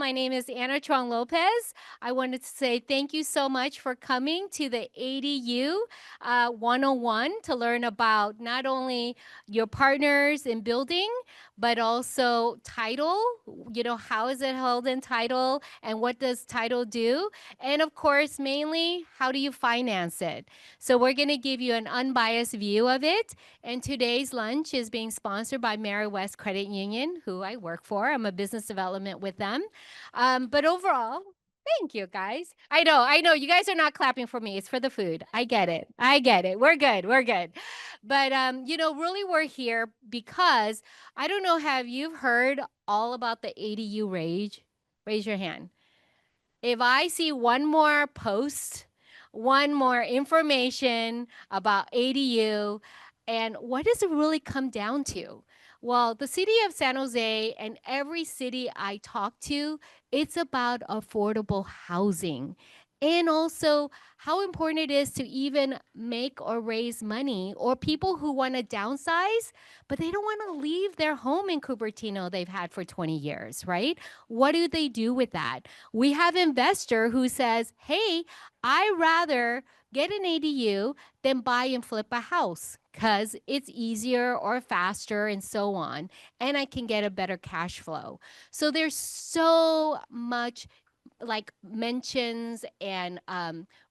My name is Anna Chuang Lopez. I wanted to say thank you so much for coming to the ADU 101 to learn about not only your partners in building, but also title. How is it held in title and what does title do? And of course, mainly, how do you finance it? So we're going to give you an unbiased view of it. And today's lunch is being sponsored by Mary West Credit Union, who I work for. I'm a business development with them. But overall, thank you, guys. I know. You guys are not clapping for me. It's for the food. I get it. We're good. But, really we're here because I don't know, have you heard all about the ADU rage? Raise your hand. If I see one more post, one more information about ADU, and what does it really come down to? Well, the city of San Jose and every city I talk to, it's about affordable housing. And also how important it is to even make or raise money, or people who want to downsize, but they don't want to leave their home in Cupertino they've had for 20 years, right? What do they do with that? We have investor who says, hey, I rather get an ADU than buy and flip a house because it's easier or faster and so on. And I can get a better cash flow. So there's so much like mentions and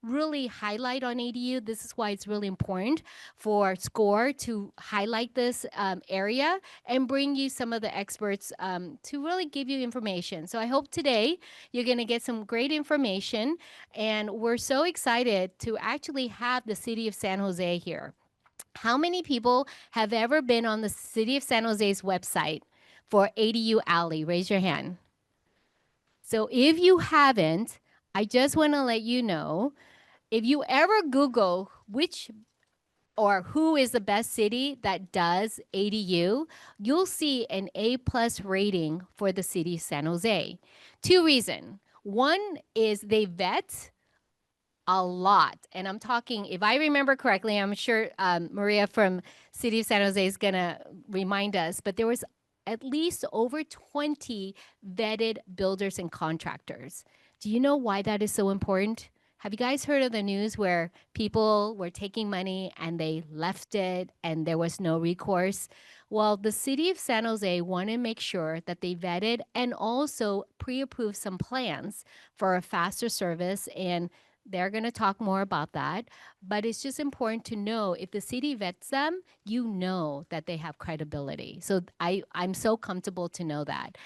really highlight on ADU. This is why it's really important for SCORE to highlight this area and bring you some of the experts to really give you information. So I hope today you're going to get some great information. And we're so excited to actually have the city of San Jose here. How many people have ever been on the city of San Jose's website for ADU Alley? Raise your hand. So if you haven't, I just want to let you know, if you ever Google which or who is the best city that does ADU, you'll see an A+ rating for the city of San Jose. Two reasons. One is they vet a lot. And I'm talking, if I remember correctly, I'm sure Maria from City of San Jose is going to remind us, but there was at least over 20 vetted builders and contractors. Do you know why that is so important? Have you guys heard of the news where people were taking money and they left it and there was no recourse? Well, the city of San Jose wanted to make sure that they vetted and also pre-approved some plans for a faster service, and they're going to talk more about that. But it's just important to know if the city vets them, you know that they have credibility. So I'm so comfortable to know that.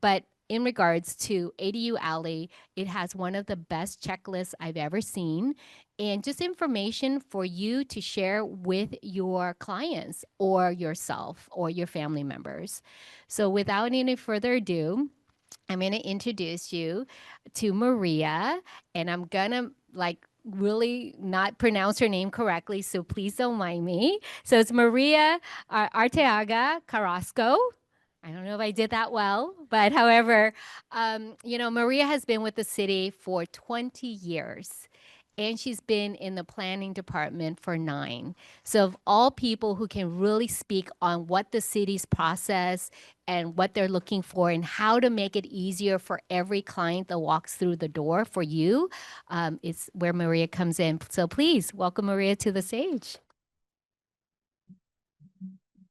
But in regards to ADU Alley, it has one of the best checklists I've ever seen, and just information for you to share with your clients or yourself or your family members. So without any further ado, I'm going to introduce you to Maria, and I'm going to really not pronounce her name correctly, so please don't mind me. So it's Maria Arteaga Carrasco. I don't know if I did that well, but however, Maria has been with the city for 20 years. And she's been in the planning department for 9. So of all people who can really speak on what the city's process and what they're looking for and how to make it easier for every client that walks through the door for you, is where Maria comes in. So please welcome Maria to the stage.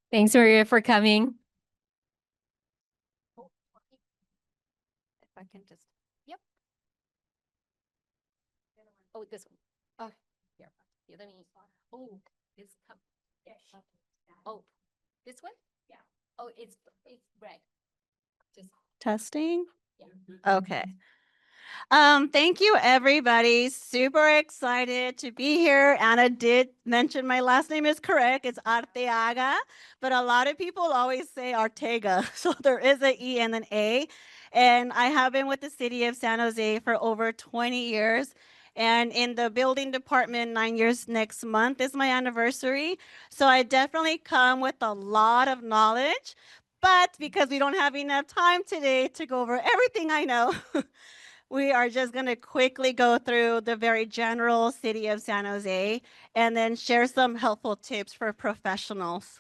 Thanks, Maria, for coming. If I can just, yep. Oh, this one. Oh, here. Let me, oh, this cup. Oh, this one? Yeah. Oh, it's red. Just Testing. Yeah. Okay. Thank you, everybody. Super excited to be here. Anna did mention my last name is correct. It's Arteaga, but a lot of people always say Arteaga. So there is an E and an A. And I have been with the city of San Jose for over 20 years. And in the building department, 9 years next month is my anniversary. So I definitely come with a lot of knowledge. But because we don't have enough time today to go over everything I know, we are just going to quickly go through the very general city of San Jose and then share some helpful tips for professionals.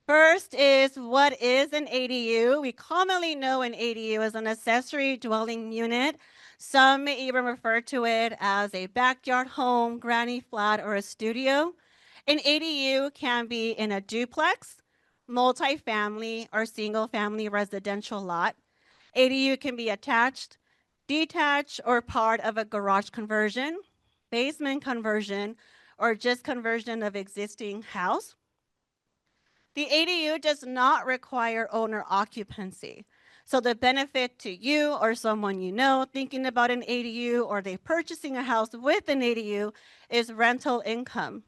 First is, what is an ADU? We commonly know an ADU as an accessory dwelling unit. Some may even refer to it as a backyard home, granny flat, or a studio. An ADU can be in a duplex, multifamily, or single family residential lot. ADU can be attached, detached, or part of a garage conversion, basement conversion, or just conversion of existing house. The ADU does not require owner occupancy. So the benefit to you or someone you know thinking about an ADU or they purchasing a house with an ADU is rental income.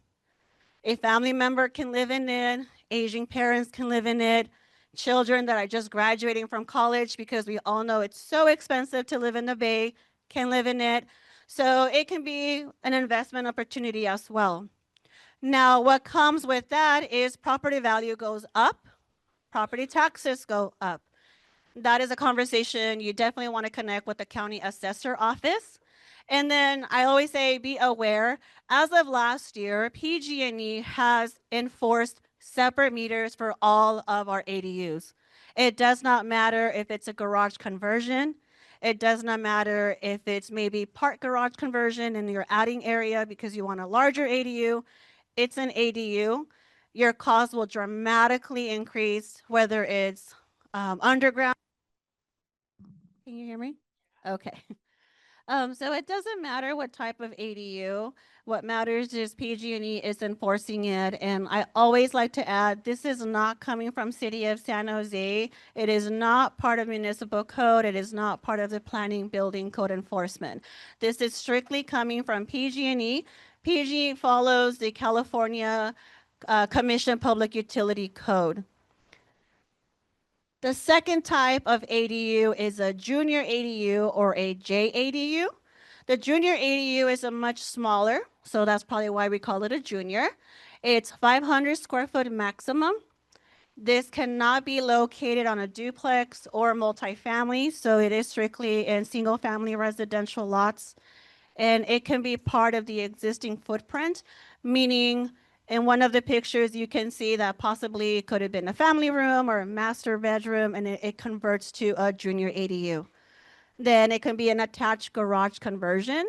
A family member can live in it, aging parents can live in it, children that are just graduating from college, because we all know it's so expensive to live in the Bay, can live in it. So it can be an investment opportunity as well. Now, what comes with that is property value goes up, property taxes go up. That is a conversation you definitely want to connect with the county assessor office. And then I always say, be aware, as of last year, PG&E has enforced separate meters for all of our ADUs. It does not matter if it's a garage conversion. It does not matter if it's maybe part garage conversion and you're adding area because you want a larger ADU. It's an ADU. Your cost will dramatically increase, whether it's underground. Can you hear me? Okay. So it doesn't matter what type of ADU. What matters is PG&E is enforcing it. And I always like to add, this is not coming from City of San Jose. It is not part of municipal code. It is not part of the planning building code enforcement. This is strictly coming from PG&E. PG&E follows the California Commission Public Utility Code. The second type of ADU is a junior ADU or a JADU. The junior ADU is a much smaller, so that's probably why we call it a junior. It's 500 square foot maximum. This cannot be located on a duplex or multifamily, so it is strictly in single family residential lots. And it can be part of the existing footprint, meaning in one of the pictures, you can see that possibly it could have been a family room or a master bedroom, and it converts to a junior ADU. Then it can be an attached garage conversion.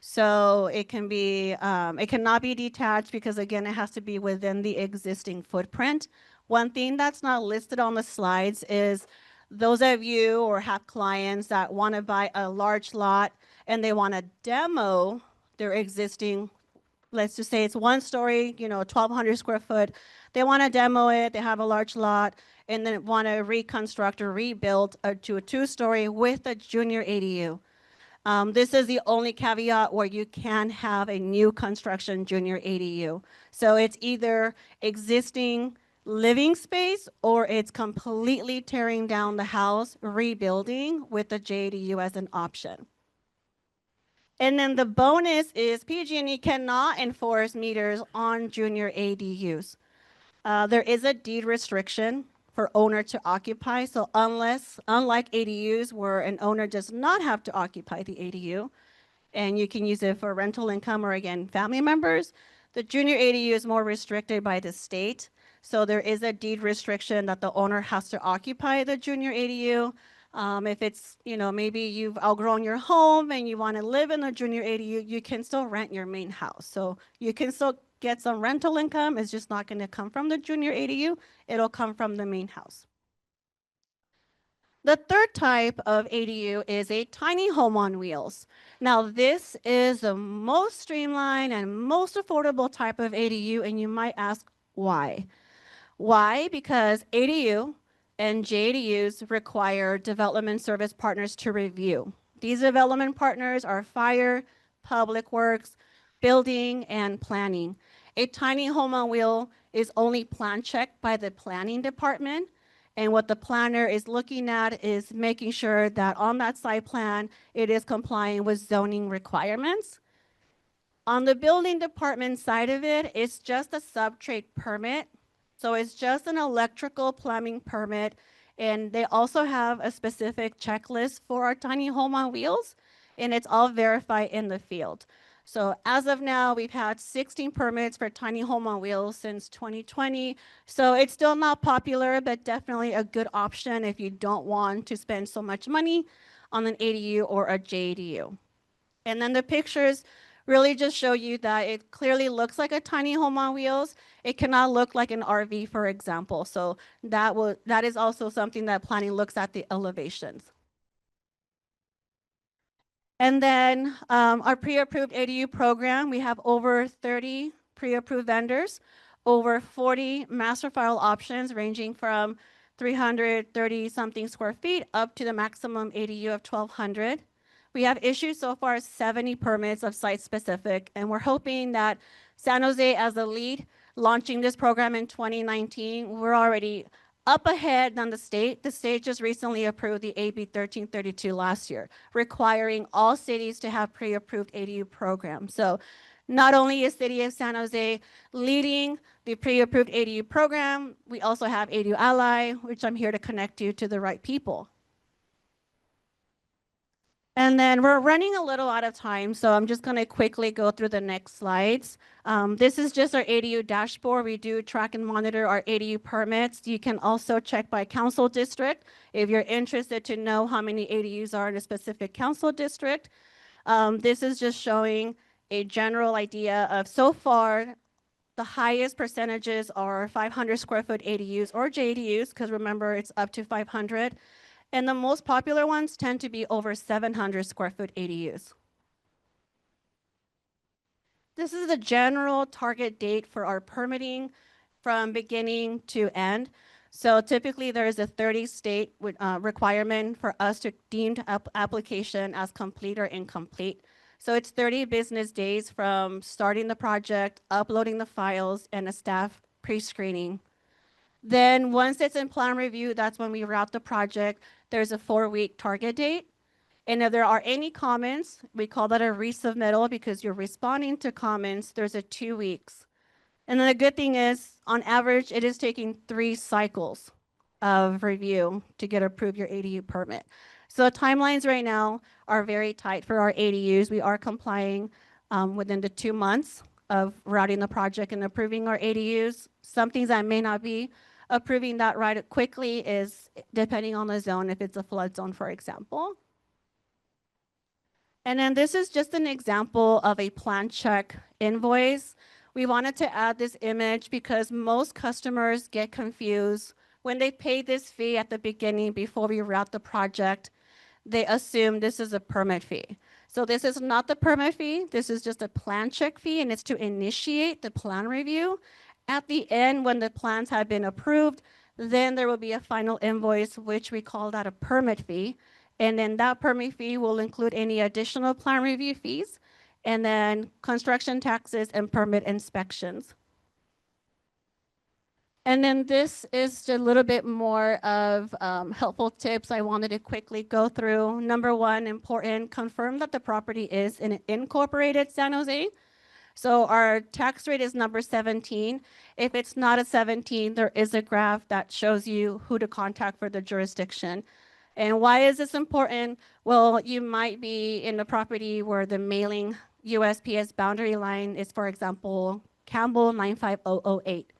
So it can be, it cannot be detached because again, it has to be within the existing footprint. One thing that's not listed on the slides is those of you or have clients that want to buy a large lot and they want to demo their existing, let's just say it's one story, 1,200 square foot. They want to demo it, they have a large lot, and then want to reconstruct or rebuild to a two-story with a junior ADU. This is the only caveat where you can have a new construction junior ADU. So it's either existing living space or it's completely tearing down the house, rebuilding with the JADU as an option. And then the bonus is PG&E cannot enforce meters on junior ADUs. There is a deed restriction for owner to occupy. So unlike ADUs where an owner does not have to occupy the ADU, and you can use it for rental income or again, family members, the junior ADU is more restricted by the state. So there is a deed restriction that the owner has to occupy the junior ADU. If it's, maybe you've outgrown your home and you want to live in a junior ADU, you can still rent your main house. So you can still get some rental income. It's just not going to come from the junior ADU. It'll come from the main house. The third type of ADU is a tiny home on wheels. Now, this is the most streamlined and most affordable type of ADU, and you might ask why. Why? Because ADU and JADUs require development service partners to review. These development partners are fire, public works, building, and planning. A tiny home on wheel is only plan checked by the planning department. And what the planner is looking at is making sure that on that site plan, it is complying with zoning requirements. On the building department side of it, it's just a subtrade permit. So it's just an electrical plumbing permit. And they also have a specific checklist for our tiny home on wheels, and it's all verified in the field. So as of now, we've had 16 permits for tiny home on wheels since 2020. So it's still not popular, but definitely a good option if you don't want to spend so much money on an ADU or a JADU. And then the pictures really just show you that it clearly looks like a tiny home on wheels. It cannot look like an RV, for example. So that is also something that planning looks at the elevations. And then our pre-approved ADU program, we have over 30 pre-approved vendors, over 40 master file options ranging from 330 something square feet up to the maximum ADU of 1,200. We have issued so far 70 permits of site specific, and we're hoping that San Jose as the lead launching this program in 2019, we're already up ahead than the state. The state just recently approved the AB 1332 last year, requiring all cities to have pre-approved ADU programs. So not only is City of San Jose leading the pre-approved ADU program, we also have ADU Ally, which I'm here to connect you to the right people. And then we're running a little out of time, so I'm just going to quickly go through the next slides. This is just our ADU dashboard. We do track and monitor our ADU permits. You can also check by council district if you're interested to know how many ADUs are in a specific council district. This is just showing a general idea of so far the highest percentages are 500 square foot ADUs or JDUs, because remember it's up to 500. And the most popular ones tend to be over 700 square foot ADUs. This is the general target date for our permitting from beginning to end. So typically there is a 30-state requirement for us to deem application as complete or incomplete. So it's 30 business days from starting the project, uploading the files, and a staff pre-screening. Then once it's in plan review, that's when we route the project. There's a 4-week target date. And if there are any comments, we call that a resubmittal because you're responding to comments. There's a 2 weeks. And then the good thing is, on average, it is taking 3 cycles of review to get approved your ADU permit. So the timelines right now are very tight for our ADUs. We are complying within the 2 months of routing the project and approving our ADUs. Some things that may not be approving that right quickly is depending on the zone, if it's a flood zone, for example. And then this is just an example of a plan check invoice. We wanted to add this image because most customers get confused when they pay this fee at the beginning before we route the project. They assume this is a permit fee. So this is not the permit fee. This is just a plan check fee, and it's to initiate the plan review. At the end, when the plans have been approved, then there will be a final invoice, which we call that a permit fee. And then that permit fee will include any additional plan review fees, and then construction taxes and permit inspections. And then this is a little bit more of helpful tips I wanted to quickly go through. Number 1, important, confirm that the property is in incorporated San Jose. So our tax rate is number 17. If it's not a 17, there is a graph that shows you who to contact for the jurisdiction. And why is this important? Well, you might be in the property where the mailing USPS boundary line is, for example, Campbell 95008.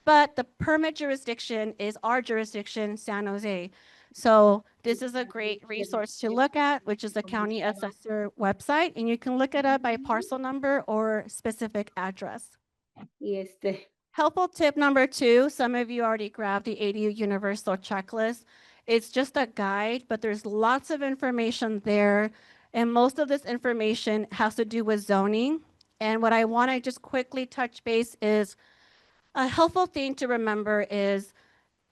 But the permit jurisdiction is our jurisdiction, San Jose. So this is a great resource to look at, which is the county assessor website, and you can look it up by parcel number or specific address. Helpful tip number 2, some of you already grabbed the ADU Universal Checklist. It's just a guide, but there's lots of information there, and most of this information has to do with zoning. And what I want to just quickly touch base is a helpful thing to remember is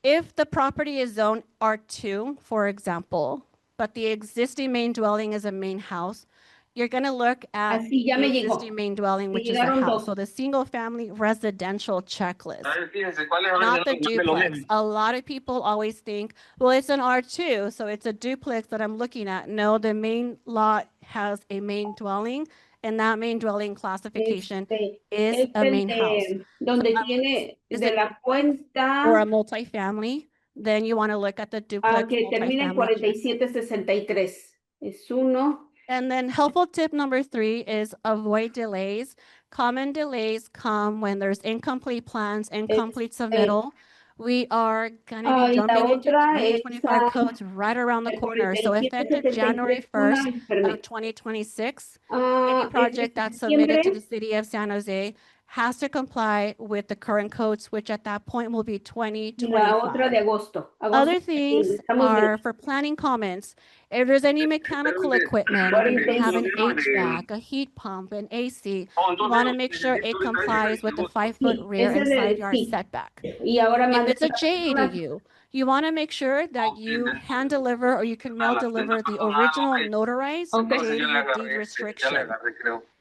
if the property is zoned R2, for example, but the existing main dwelling is a main house, you're going to look at Así ya the me llegó. existing main dwelling, which is a llegaron house. dos. So the single family residential checklist, not the duplex. A lot of people always think, well, it's an R2, so it's a duplex that I'm looking at. No, the main lot has a main dwelling, and that main dwelling classification is a main house. Donde So tiene is de it la cuenta or a multifamily, then you want to look at the duplex que termina en multifamily check. 4763. Es uno. And then helpful tip number 3 is avoid delays. Common delays come when there's incomplete plans, incomplete submittal. We are going to be y la jumping into otra es 2025 codes right around the el corner. So effective 973 January con la 1st of enfermedad. 2026, any En project that's submitted to the septiembre, city of San Jose has to comply with the current codes, which at that point will be la otra 2025. de agosto. Other things Estamos bien. are for planning comments. If there's any mechanical equipment, if you have an HVAC, a heat pump, an AC, you want to make sure it complies with the 5-foot Sí, rear ese and es side el yard sí. setback. Y ahora If mandé it's a otra persona. JADU, you want to make sure that you hand deliver or you can mail deliver the original notarized Okay. JADU deed restriction.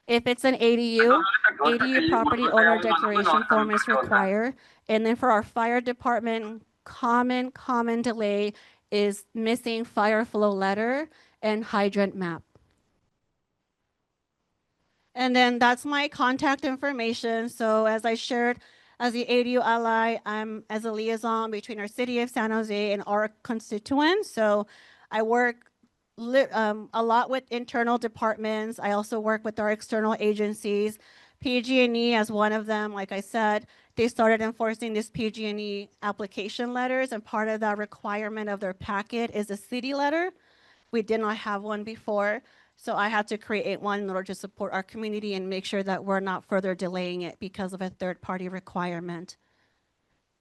If it's an ADU, ADU property owner declaration form is required. And then for our fire department, common delay is missing fire flow letter and hydrant map. And then that's my contact information. So as I shared, as the ADU ally, I'm as a liaison between our city of San Jose and our constituents. So I work a lot with internal departments. I also work with our external agencies. PG&E as one of them, like I said, they started enforcing this PG&E application letters, and part of that requirement of their packet is a city letter. We did not have one before, so I had to create one in order to support our community and make sure that we're not further delaying it because of a third-party requirement.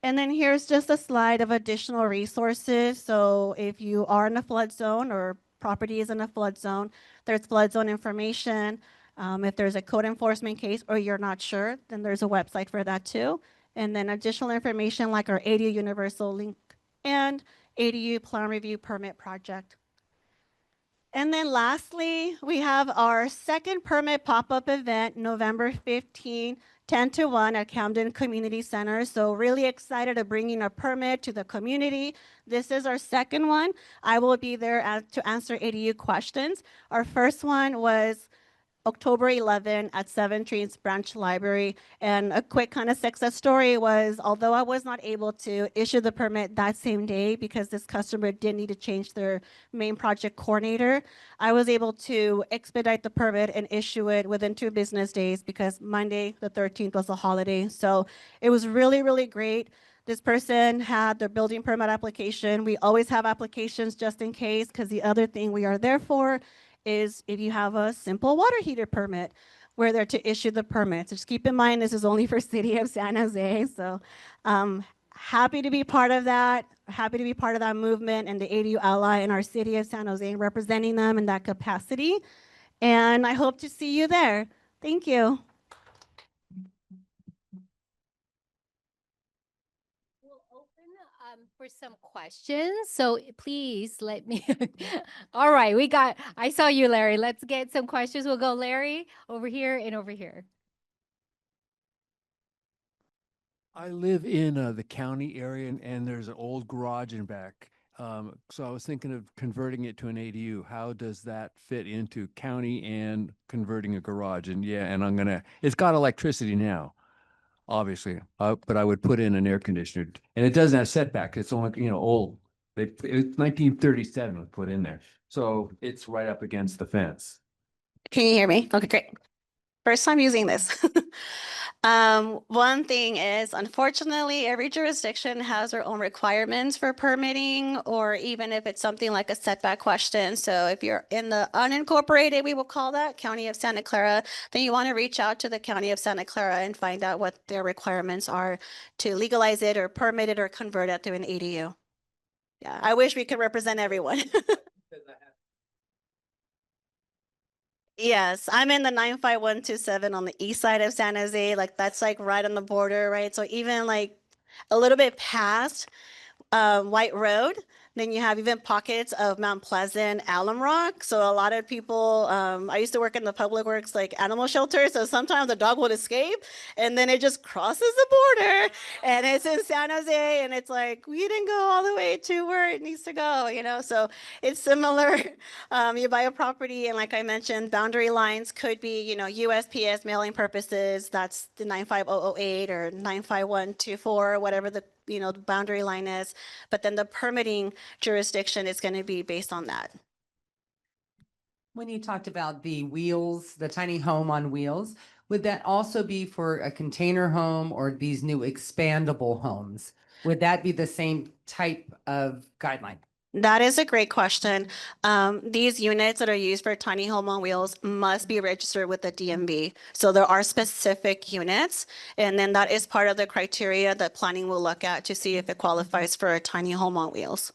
And then here's just a slide of additional resources. So if you are in a flood zone or property is in a flood zone, there's flood zone information. If there's a code enforcement case or you're not sure, then there's a website for that too. And then additional information like our ADU Universal Link and ADU Plan Review Permit Project. And then lastly, we have our second permit pop-up event, November 15, 10 to 1 at Camden Community Center. So really excited to bringing a permit to the community. This is our second one. I will be there to answer ADU questions. Our first one was October 11 at 7 Trees Branch Library. And a quick kind of success story was, although I was not able to issue the permit that same day because this customer did need to change their main project coordinator, I was able to expedite the permit and issue it within 2 business days because Monday, the 13th, was a holiday. So it was really, really great. This person had their building permit application. We always have applications just in case, because the other thing we are there for is if you have a simple water heater permit, we're there to issue the permit. So just keep in mind, this is only for City of San Jose. So happy to be part of that. Happy to be part of that movement and the ADU ally in our City of San Jose and representing them in that capacity. And I hope to see you there. Thank you. We'll open for some questions. So please let me. All right, I saw you, Larry. Let's get some questions. We'll go Larry over here and over here. I live in the county area, and there's an old garage in back. So I was thinking of converting it to an ADU. How does that fit into county and converting a garage? And yeah, and it's got electricity now, obviously, but I would put in an air conditioner, and it doesn't have setback. It's only, old. It's 1937 was put in there. So it's right up against the fence. Can you hear me? Okay, great. First time using this. One thing is, unfortunately, every jurisdiction has their own requirements for permitting, or even if it's something like a setback question. So if you're in the unincorporated, we will call that County of Santa Clara, then you want to reach out to the County of Santa Clara and find out what their requirements are to legalize it or permit it or convert it to an ADU. Yeah, I wish we could represent everyone. Yes, I'm in the 95127 on the east side of San Jose. Like that's like right on the border, right? So even like a little bit past White Road, then you have even pockets of Mount Pleasant, Alum Rock. So a lot of people, I used to work in the public works like animal shelter. So sometimes the dog would escape and then it just crosses the border and it's in San Jose and it's like, we didn't go all the way to where it needs to go, So it's similar. You buy a property and like I mentioned, boundary lines could be, USPS mailing purposes. That's the 95008 or 95124, whatever the the boundary line is, but then the permitting jurisdiction is going to be based on that. When you talked about the wheels, the tiny home on wheels, would that also be for a container home or these new expandable homes? Would that be the same type of guideline? That is a great question. These units that are used for tiny home on wheels must be registered with the DMV. So there are specific units, and then that is part of the criteria that planning will look at to see if it qualifies for a tiny home on wheels.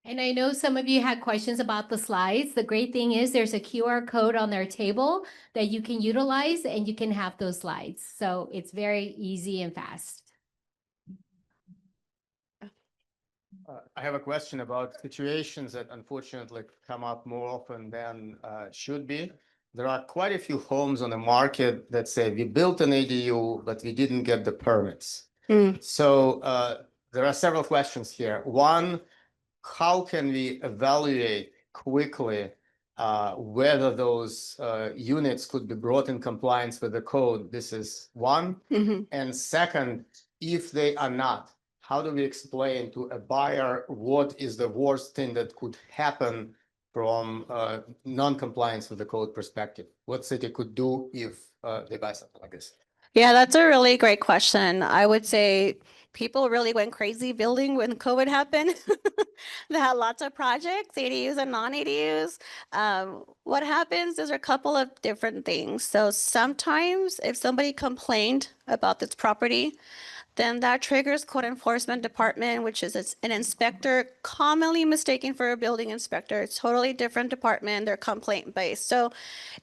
And I know some of you had questions about the slides. The great thing is there's a QR code on their table that you can utilize and you can have those slides. So it's very easy and fast. I have a question about situations that unfortunately come up more often than should be. There are quite a few homes on the market that say we built an ADU, but we didn't get the permits. So there are several questions here. One, how can we evaluate quickly whether those units could be brought in compliance with the code? This is one. And second, if they are not, how do we explain to a buyer what is the worst thing that could happen from non-compliance with the code perspective? What city could do if they buy something like this? Yeah, that's a really great question. I would say people really went crazy building when COVID happened. They had lots of projects, ADUs and non-ADUs. What happens is a couple of different things. So sometimes if somebody complained about this property, then that triggers code enforcement department, which is an inspector commonly mistaken for a building inspector. It's totally different department. They're complaint based. So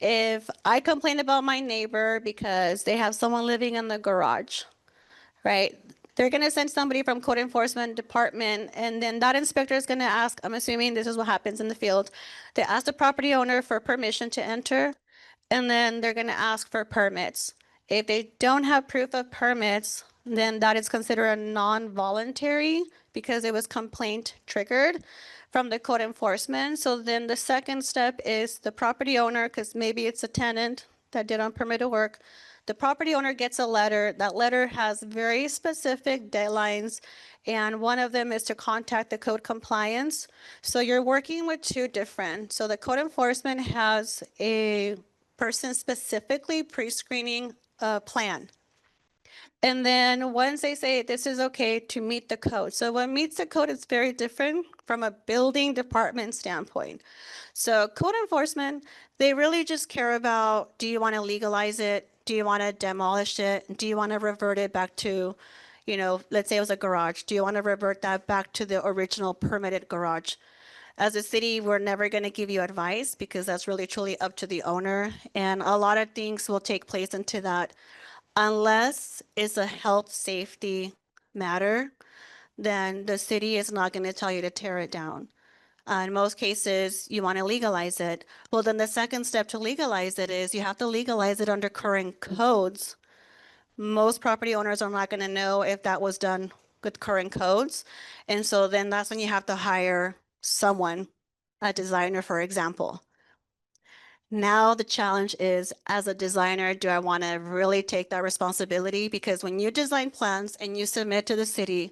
if I complain about my neighbor because they have someone living in the garage, right? They're going to send somebody from code enforcement department, and then that inspector is going to ask, I'm assuming this is what happens in the field. They ask the property owner for permission to enter, and then they're going to ask for permits. If they don't have proof of permits, then that is considered a non-voluntary because it was complaint triggered from the code enforcement. So then the second step is the property owner, because maybe it's a tenant that did unpermitted work. The property owner gets a letter. That letter has very specific deadlines, and one of them is to contact the code compliance. So you're working with two different. So the code enforcement has a person specifically pre-screening a plan. And then once they say this is okay to meet the code. So what meets the code is very different from a building department standpoint. So code enforcement, they really just care about, do you want to legalize it? Do you want to demolish it? Do you want to revert it back to, you know, let's say it was a garage. Do you want to revert that back to the original permitted garage? As a city, we're never going to give you advice because that's really truly up to the owner. And a lot of things will take place into that. Unless it's a health safety matter, then the city is not going to tell you to tear it down. In most cases, you want to legalize it. Well, then the second step to legalize it is you have to legalize it under current codes. Most property owners are not going to know if that was done with current codes. And so then that's when you have to hire someone, a designer, for example. Now the challenge is, as a designer, do I want to really take that responsibility? Because when you design plans and you submit to the city,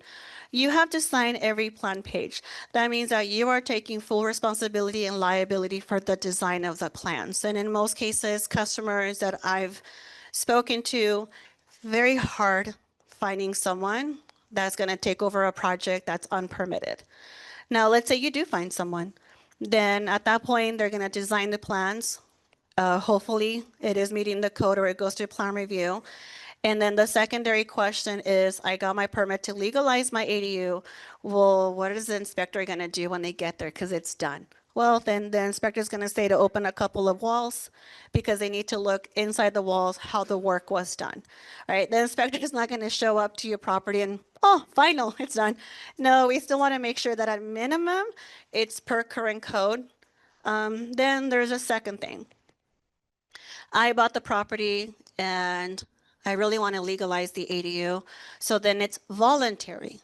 you have to sign every plan page. That means that you are taking full responsibility and liability for the design of the plans. And in most cases, customers that I've spoken to, very hard finding someone that's going to take over a project that's unpermitted. Now, let's say you do find someone. Then at that point, they're going to design the plans. Hopefully, it is meeting the code or it goes to plan review. And then the secondary question is, I got my permit to legalize my ADU. Well, what is the inspector going to do when they get there? Because it's done. Well, then the inspector is going to say to open a couple of walls because they need to look inside the walls how the work was done. All right, the inspector is not going to show up to your property and, oh, final, it's done. No, we still want to make sure that at minimum, it's per current code. Then there's a second thing. I bought the property and I really want to legalize the ADU. So then it's voluntary.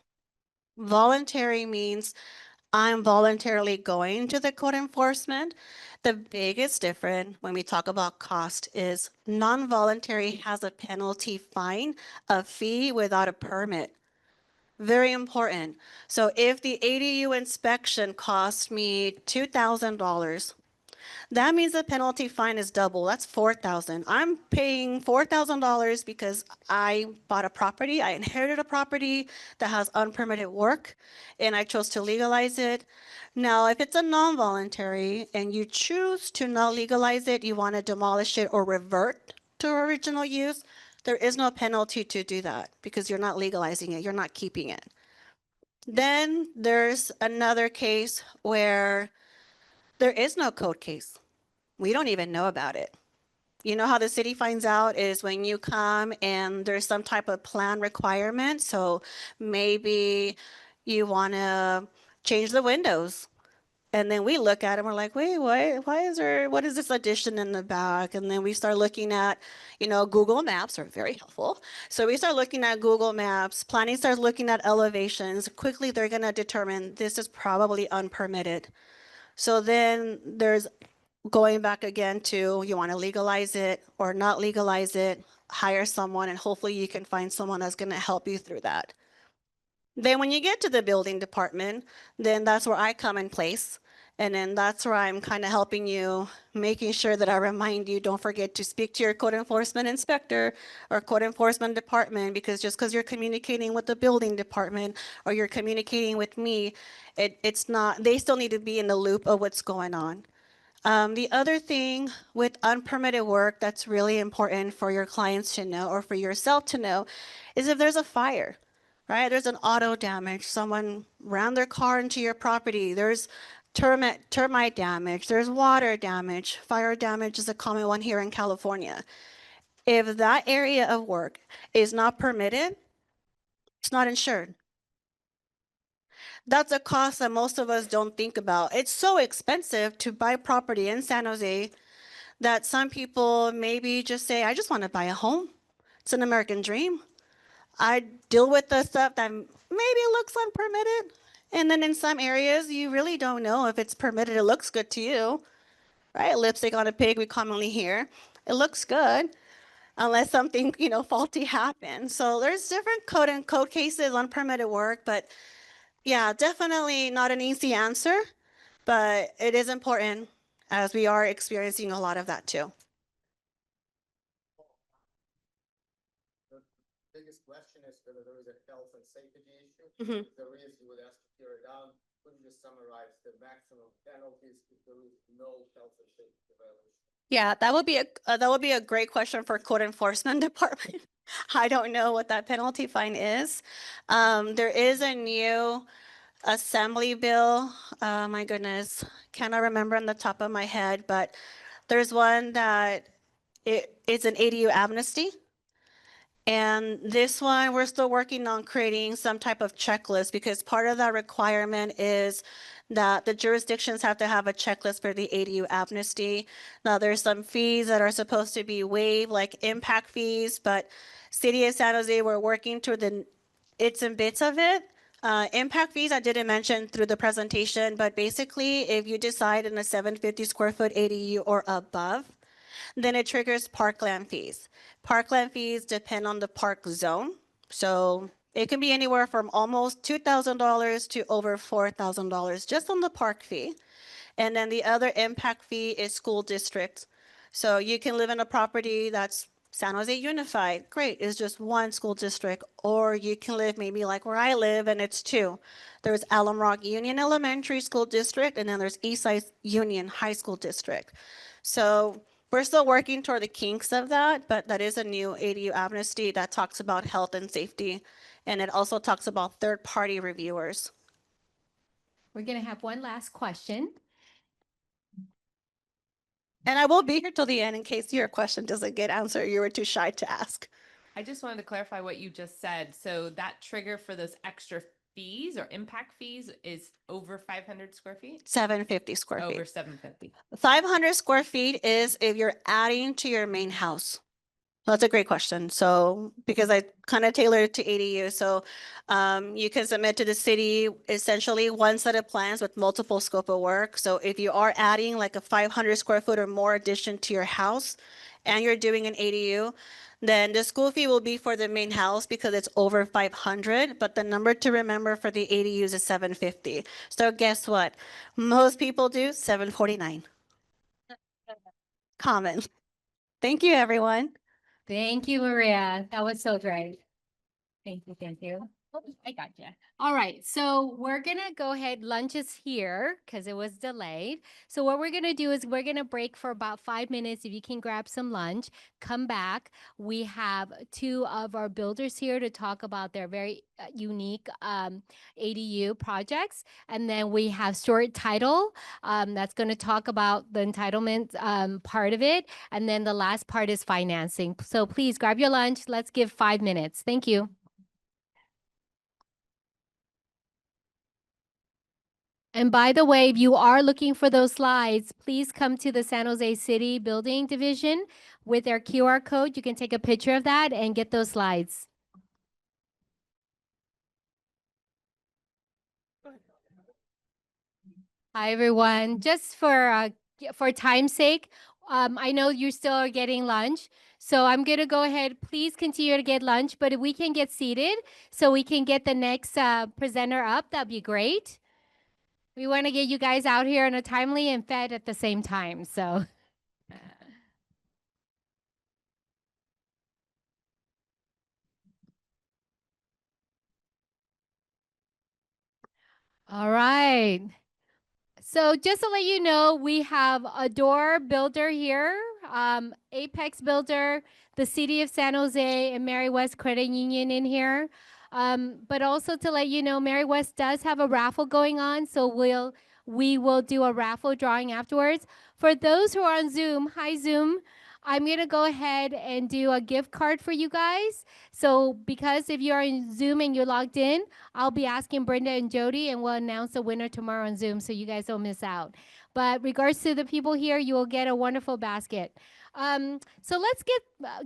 Voluntary means I'm voluntarily going to the code enforcement. The biggest difference when we talk about cost is non-voluntary has a penalty fine, a fee without a permit. Very important. So if the ADU inspection cost me $2,000, that means the penalty fine is double. That's $4,000. I'm paying $4,000 because I bought a property, I inherited a property that has unpermitted work, and I chose to legalize it. Now, if it's a non-voluntary and you choose to not legalize it, you want to demolish it or revert to original use, there is no penalty to do that because you're not legalizing it, you're not keeping it. Then there's another case where there is no code case. We don't even know about it. You know how the city finds out is when you come and there's some type of plan requirement. So maybe you want to change the windows. And then we look at it and we're like, wait, what is this addition in the back? And then we start looking at, Google Maps are very helpful. So we start looking at Google Maps, planning starts looking at elevations. Quickly, they're going to determine this is probably unpermitted. So then there's going back again to you want to legalize it or not legalize it, hire someone, and hopefully you can find someone that's going to help you through that. Then when you get to the building department, then that's where I come in place. And then that's where I'm kind of helping you, making sure that I remind you, don't forget to speak to your code enforcement inspector or code enforcement department, because just because you're communicating with the building department or you're communicating with me, it's not, they still need to be in the loop of what's going on. The other thing with unpermitted work that's really important for your clients to know or for yourself to know is if there's a fire, right? There's an auto damage, someone ran their car into your property, there's termite damage, there's water damage, fire damage is a common one here in California. If that area of work is not permitted, it's not insured. That's a cost that most of us don't think about. It's so expensive to buy property in San Jose that some people maybe just say, I just want to buy a home. It's an American dream. I deal with the stuff that maybe looks unpermitted. And then in some areas, you really don't know if it's permitted. It looks good to you, right? Lipstick on a pig, we commonly hear. It looks good unless something, faulty happens. So there's different code cases, unpermitted work, but yeah, definitely not an easy answer, but it is important as we are experiencing a lot of that too. The biggest question is whether there is a health and safety issue. Mhm. If there is, you would ask to tear it down. Could you just summarize the maximum penalties if there is no health and safety violation? Yeah, that would be a great question for code enforcement department. I don't know what that penalty fine is. There is a new assembly bill. My goodness, cannot remember on the top of my head, but there's one that it's an ADU amnesty. And this one, we're still working on creating some type of checklist because part of that requirement is that the jurisdictions have to have a checklist for the ADU amnesty. Now, there's some fees that are supposed to be waived, like impact fees, but City of San Jose, we're working toward the its and bits of it. Impact fees, I didn't mention through the presentation, but basically, if you decide in a 750 square foot ADU or above, then it triggers parkland fees. Parkland fees depend on the park zone. So it can be anywhere from almost $2,000 to over $4,000 just on the park fee. And then the other impact fee is school district. So you can live in a property that's San Jose Unified. Great, it's just one school district. Or you can live maybe like where I live and it's two. There's Alum Rock Union Elementary School District and then there's Eastside Union High School District. So we're still working toward the kinks of that, but that is a new ADU amnesty that talks about health and safety. And it also talks about third-party reviewers. We're going to have one last question. And I will be here till the end in case your question doesn't get answered or you were too shy to ask. I just wanted to clarify what you just said. So that trigger for those extra fees or impact fees is over 500 square feet? 750 square feet. Over 750. 500 square feet is if you're adding to your main house. That's a great question. So, because I kind of tailored it to ADU, so you can submit to the city essentially one set of plans with multiple scope of work. So if you are adding like a 500 square foot or more addition to your house and you're doing an ADU, then the school fee will be for the main house because it's over 500, but the number to remember for the ADUs is 750. So guess what? Most people do 749. Common. Thank you, everyone. Thank you, Maria. That was so great. Thank you, thank you. I got you. All right, so we're gonna go ahead, lunch is here because it was delayed. So what we're gonna do is we're gonna break for about 5 minutes. If you can grab some lunch, come back. We have two of our builders here to talk about their very unique ADU projects. And then we have Stuart Title that's gonna talk about the entitlement part of it. And then the last part is financing. So please grab your lunch. Let's give 5 minutes. Thank you. And by the way, if you are looking for those slides, please come to the San Jose City Building Division with their QR code. You can take a picture of that and get those slides. Hi, everyone. Just for time's sake, I know you still are getting lunch. So I'm going to go ahead. Please continue to get lunch, but if we can get seated so we can get the next presenter up, that'd be great. We want to get you guys out here in a timely and fed at the same time. So. All right. So just to let you know, we have a door builder here, Apex Builder, the City of San Jose, and Mary West Credit Union in here. But also to let you know, Mary West does have a raffle going on, so we will do a raffle drawing afterwards. For those who are on Zoom, hi Zoom, I'm gonna go ahead and do a gift card for you guys. So because if you're in Zoom and you're logged in, I'll be asking Brenda and Jody, and we'll announce the winner tomorrow on Zoom, so you guys don't miss out. But regards to the people here, you will get a wonderful basket. So let's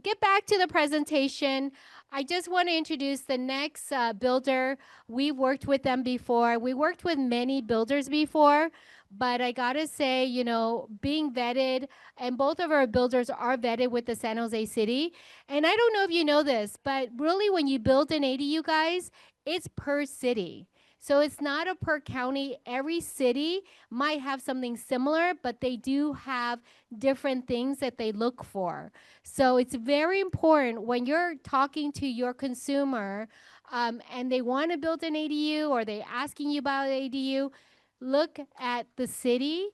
get back to the presentation. I just want to introduce the next builder. We worked with them before. We worked with many builders before, but I gotta say, you know, being vetted, and both of our builders are vetted with the San Jose City. And I don't know if you know this, but really when you build an ADU, guys, it's per city. So it's not a per county. Every city might have something similar, but they do have different things that they look for. So it's very important when you're talking to your consumer and they want to build an ADU or they're asking you about ADU, look at the city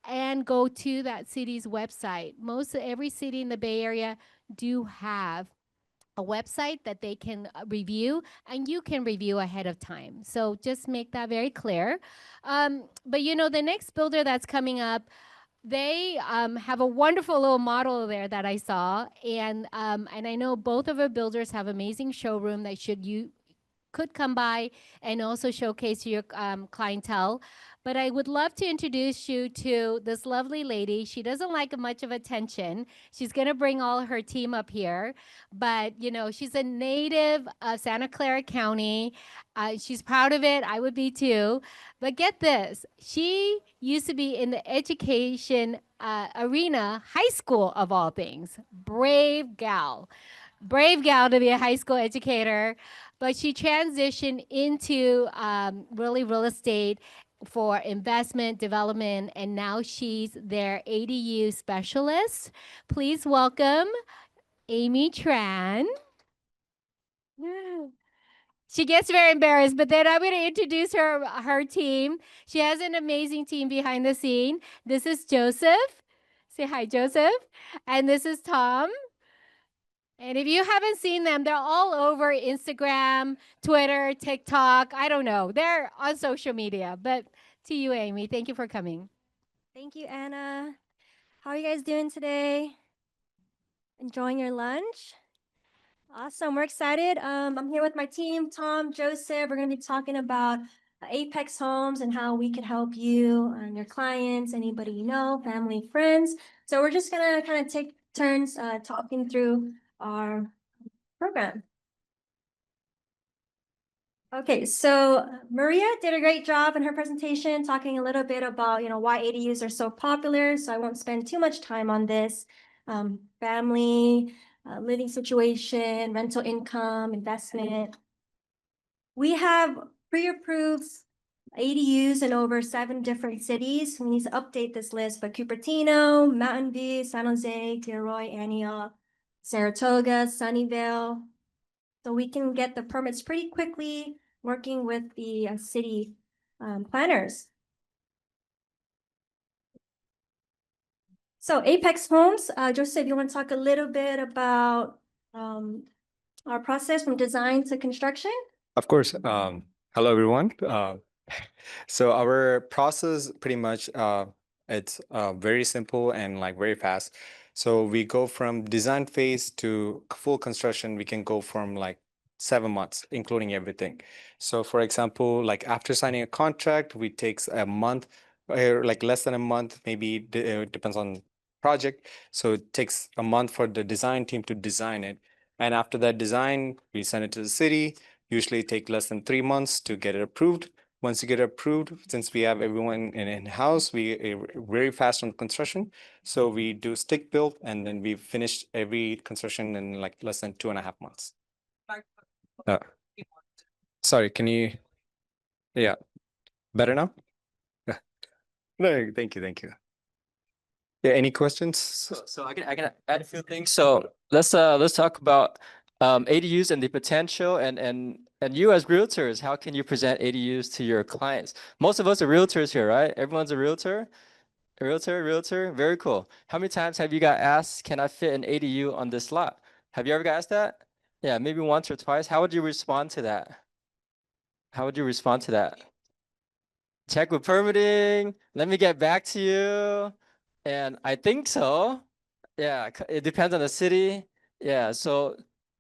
and go to that city's website. Every city in the Bay Area do have a website that they can review, and you can review ahead of time. So just make that very clear. But you know, the next builder that's coming up, they have a wonderful little model there that I saw, and I know both of our builders have amazing showroom that you could come by and also showcase your clientele. But I would love to introduce you to this lovely lady. She doesn't like much of attention. She's going to bring all her team up here. But, you know, she's a native of Santa Clara County. She's proud of it. I would be too. But get this. She used to be in the education arena, high school of all things. Brave gal. Brave gal to be a high school educator. But she transitioned into really real estate for investment development, and now she's their ADU specialist. Please welcome Amy Tran. She gets very embarrassed, but then I'm going to introduce her team. She has an amazing team behind the scene. This is Joseph. Say hi, Joseph. And this is Tom. And if you haven't seen them, they're all over Instagram, Twitter, TikTok. I don't know. They're on social media. But to you, Amy, thank you for coming. Thank you, Anna. How are you guys doing today? Enjoying your lunch? Awesome. We're excited. I'm here with my team, Tom, Joseph. We're going to be talking about Apex Homes and how we could help you and your clients, anybody you know, family, friends. So we're just going to kind of take turns talking through our program. Okay, so Maria did a great job in her presentation, talking a little bit about, why ADUs are so popular. So I won't spend too much time on this. Family, living situation, rental income, investment. We have pre-approved ADUs in over 7 different cities. We need to update this list, but Cupertino, Mountain View, San Jose, Gilroy, Antioch, Saratoga, Sunnyvale. So we can get the permits pretty quickly, working with the city planners. So Apex Homes, Joseph, you want to talk a little bit about our process from design to construction? Of course. Hello, everyone. So our process pretty much it's very simple and like very fast. So we go from design phase to full construction. We can go from like 7 months, including everything. So for example, like after signing a contract, we takes a month, or like less than a month, maybe depends on project. So it takes a month for the design team to design it. And after that design, we send it to the city. Usually take less than 3 months to get it approved. Once you get approved, since we have everyone in-house, we are very fast on construction. So we do stick build and then we finish every construction in like less than 2.5 months. Sorry, can you? Yeah, better now? No, thank you, thank you. Yeah, any questions? So I can add a few things. So let's talk about ADUs and the potential and you as realtors, how can you present ADUs to your clients? Most of us are realtors here, right? Everyone's a realtor. A realtor, very cool. How many times have you got asked, can I fit an ADU on this lot? Have you ever got asked that? Yeah, maybe once or twice. How would you respond to that? How would you respond to that? Check with permitting. Let me get back to you. And I think so. Yeah, it depends on the city. Yeah, so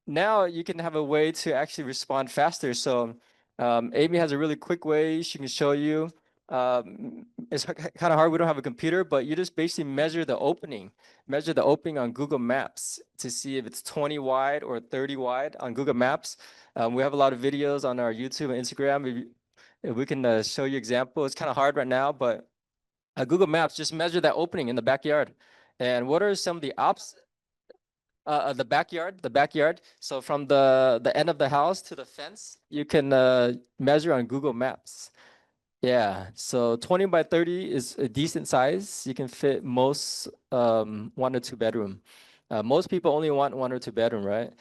now you can have a way to actually respond faster. So Amy has a really quick way she can show you. It's kind of hard. We don't have a computer, but you just basically measure the opening. Measure the opening on Google Maps to see if it's 20 wide or 30 wide on Google Maps. We have a lot of videos on our YouTube and Instagram. If we can show you example. It's kind of hard right now, but Google Maps, just measure that opening in the backyard. And what are some of the the backyard. So from the end of the house to the fence, you can measure on Google Maps. Yeah, so 20 by 30 is a decent size. You can fit most 1 or 2 bedroom. Most people only want 1 or 2 bedroom, right?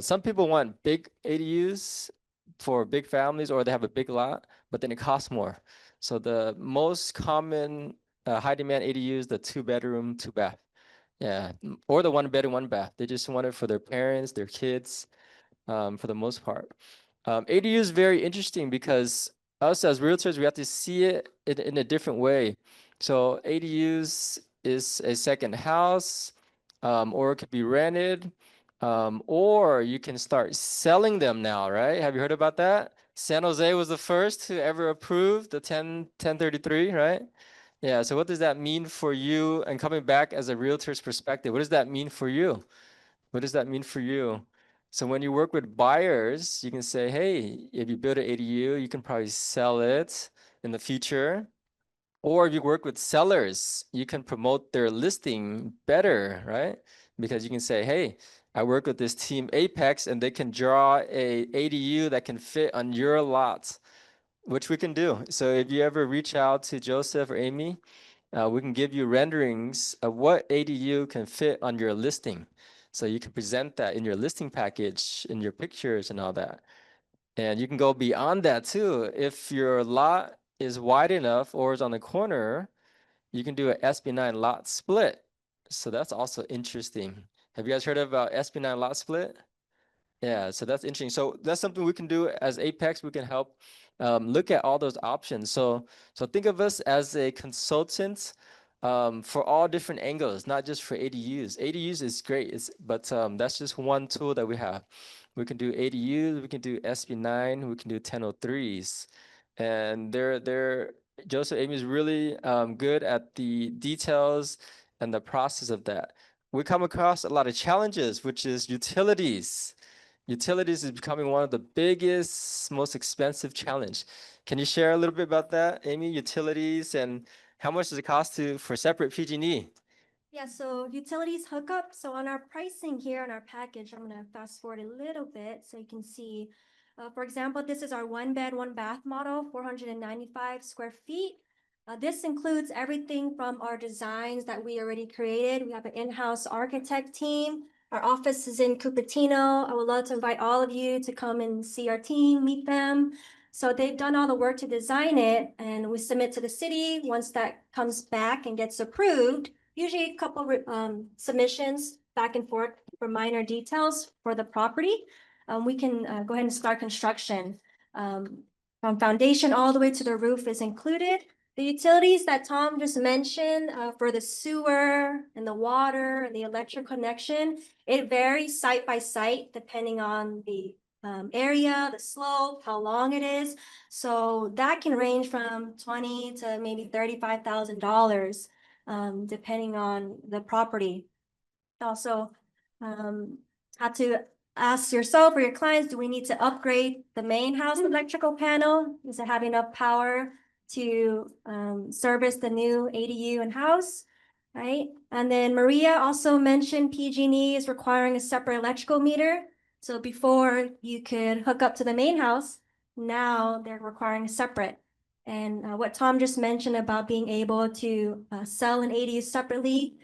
Some people want big ADUs for big families, or they have a big lot, but then it costs more. So the most common high demand ADUs, the 2 bedroom, 2 bath. Yeah, or the 1 bedroom, 1 bath. They just want it for their parents, their kids, for the most part. ADU is very interesting because us as realtors, we have to see it in a different way. So ADUs is a second house, or it could be rented, or you can start selling them now, right? Have you heard about that? San Jose was the first to ever approve the 1033, right? Yeah, so what does that mean for you? And coming back as a realtor's perspective, what does that mean for you? What does that mean for you? So when you work with buyers, you can say, hey, if you build an ADU, you can probably sell it in the future. Or if you work with sellers, you can promote their listing better, right? Because you can say, hey, I work with this team Apex and they can draw a ADU that can fit on your lot, which we can do. So if you ever reach out to Joseph or Amy, we can give you renderings of what ADU can fit on your listing. So you can present that in your listing package, in your pictures and all that. And you can go beyond that too. If your lot is wide enough or is on the corner, you can do an SB9 lot split. So that's also interesting. Have you guys heard about SB9 lot split? Yeah, so that's interesting. So that's something we can do as Apex. We can help look at all those options. So think of us as a consultant for all different angles, not just for ADUs. ADUs is great, but that's just one tool that we have. We can do ADUs, we can do SB9, we can do 1003s. And Joseph Amy is really good at the details and the process of that. we come across a lot of challenges, which is utilities. Utilities is becoming one of the biggest, most expensive challenge. Can you share a little bit about that, Amy? Utilities and how much does it cost for separate PG&E? Yeah, so utilities hookup. So on our pricing here on our package, I'm gonna fast forward a little bit so you can see. For example, this is our 1 bed, 1 bath model, 495 square feet. This includes everything from our designs that we already created. We have an in-house architect team. Our office is in Cupertino. I would love to invite all of you to come and see our team, meet them. So they've done all the work to design it, and we submit to the city. Once that comes back and gets approved, usually a couple submissions back and forth for minor details for the property. We can go ahead and start construction. From foundation all the way to the roof is included. The utilities that Tom just mentioned for the sewer and the water and the electric connection, it varies site by site depending on the area, the slope, how long it is. So that can range from 20 to maybe $35,000 depending on the property. Also, have to ask yourself or your clients, do we need to upgrade the main house electrical panel? Does it have enough power to service the new ADU and house, right? And then Maria also mentioned PG&E is requiring a separate electrical meter. So before you could hook up to the main house, now they're requiring a separate. And what Tom just mentioned about being able to sell an ADU separately,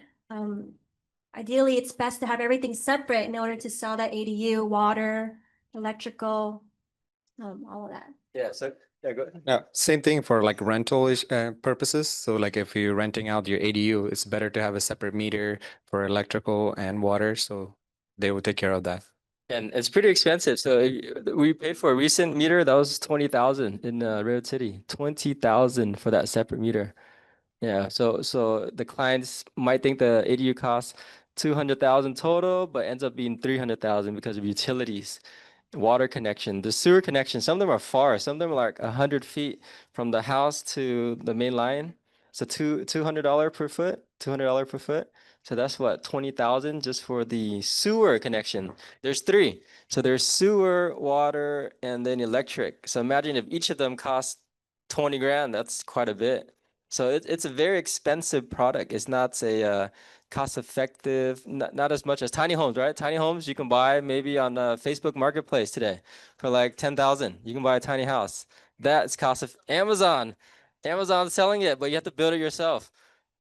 ideally, it's best to have everything separate in order to sell that ADU, water, electrical, all of that. Yeah, so yeah, go ahead. Yeah, same thing for like rental purposes. So like if you're renting out your ADU, it's better to have a separate meter for electrical and water. So they will take care of that. And it's pretty expensive. So we paid for a recent meter that was 20,000 in Redwood City. 20,000 for that separate meter. Yeah. So the clients might think the ADU costs 200,000 total, but ends up being 300,000 because of utilities, water connection, the sewer connection. Some of them are far. Some of them are like 100 feet from the house to the main line. So $200 per foot, $200 per foot. So that's what, 20,000 just for the sewer connection. There's three. So there's sewer, water, and then electric. So imagine if each of them costs 20 grand, that's quite a bit. So it's a very expensive product. It's not a cost effective, not as much as tiny homes, right? Tiny homes you can buy maybe on Facebook Marketplace today for like 10,000. You can buy a tiny house. That's cost of Amazon. Amazon's selling it, but you have to build it yourself.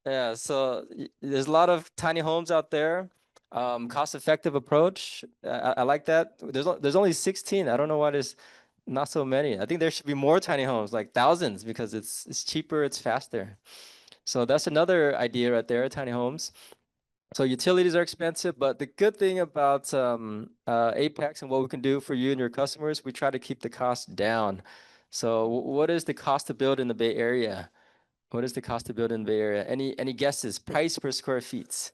Yeah, so there's a lot of tiny homes out there. Cost-effective approach. I like that. There's only 16. I don't know why there's not so many. I think there should be more tiny homes, like thousands, because it's cheaper, it's faster. So that's another idea right there, tiny homes. So utilities are expensive, but the good thing about Apex and what we can do for you and your customers, we try to keep the cost down. So what is the cost to build in the Bay Area? What is the cost to build in the Bay Area? Any guesses? Price per square feet?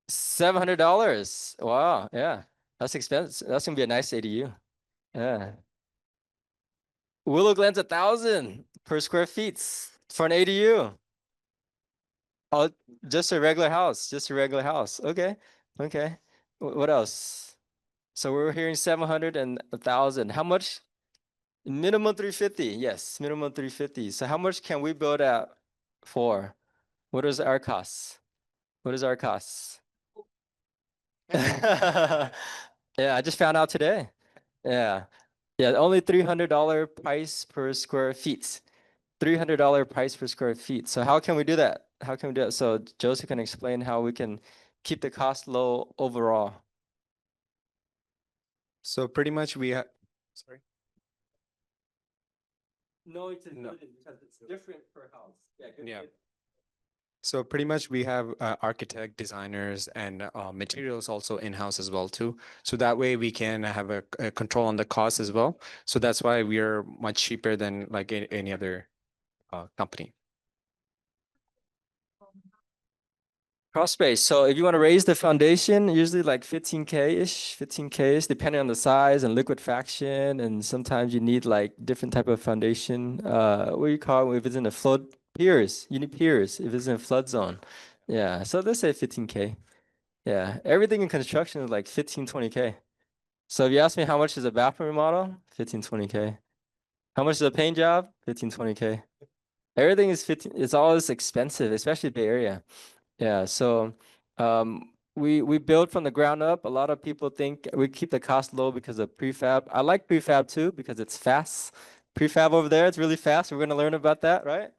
$700. Wow, yeah. That's expensive. That's gonna be a nice ADU. Yeah. Willow Glen's 1,000 per square feet for an ADU. Oh, just a regular house, just a regular house. Okay, okay. What else? So we're hearing 700 and 1,000. How much? Minimum 350. Yes, minimum 350. So how much can we build at for? What is our costs? What is our costs? Yeah, I just found out today. Yeah. Yeah, only $300 price per square feet. $300 price per square feet. So how can we do that? How can we do it? So Joseph can explain how we can keep the cost low overall. So pretty much we have, sorry. No, it's included because it's different per house. Yeah. So pretty much we have architect, designers, and materials also in-house as well too. So that way we can have a control on the cost as well. So that's why we are much cheaper than like any other company. Cross space. So if you want to raise the foundation, usually like 15K-ish, 15K-ish, depending on the size and liquefaction. And sometimes you need like different type of foundation. What do you call it? If it's in a flood piers, you need piers if it's in a flood zone. Yeah. So let's say 15K. Yeah, everything in construction is like 15, 20K. So if you ask me how much is a bathroom remodel, 15, 20K. How much is a paint job? 15, 20K. Everything is 15, it's always expensive, especially Bay Area. Yeah, so we build from the ground up. A lot of people think we keep the cost low because of prefab. I like prefab too because it's fast. Prefab over there, it's really fast. We're gonna learn about that, right?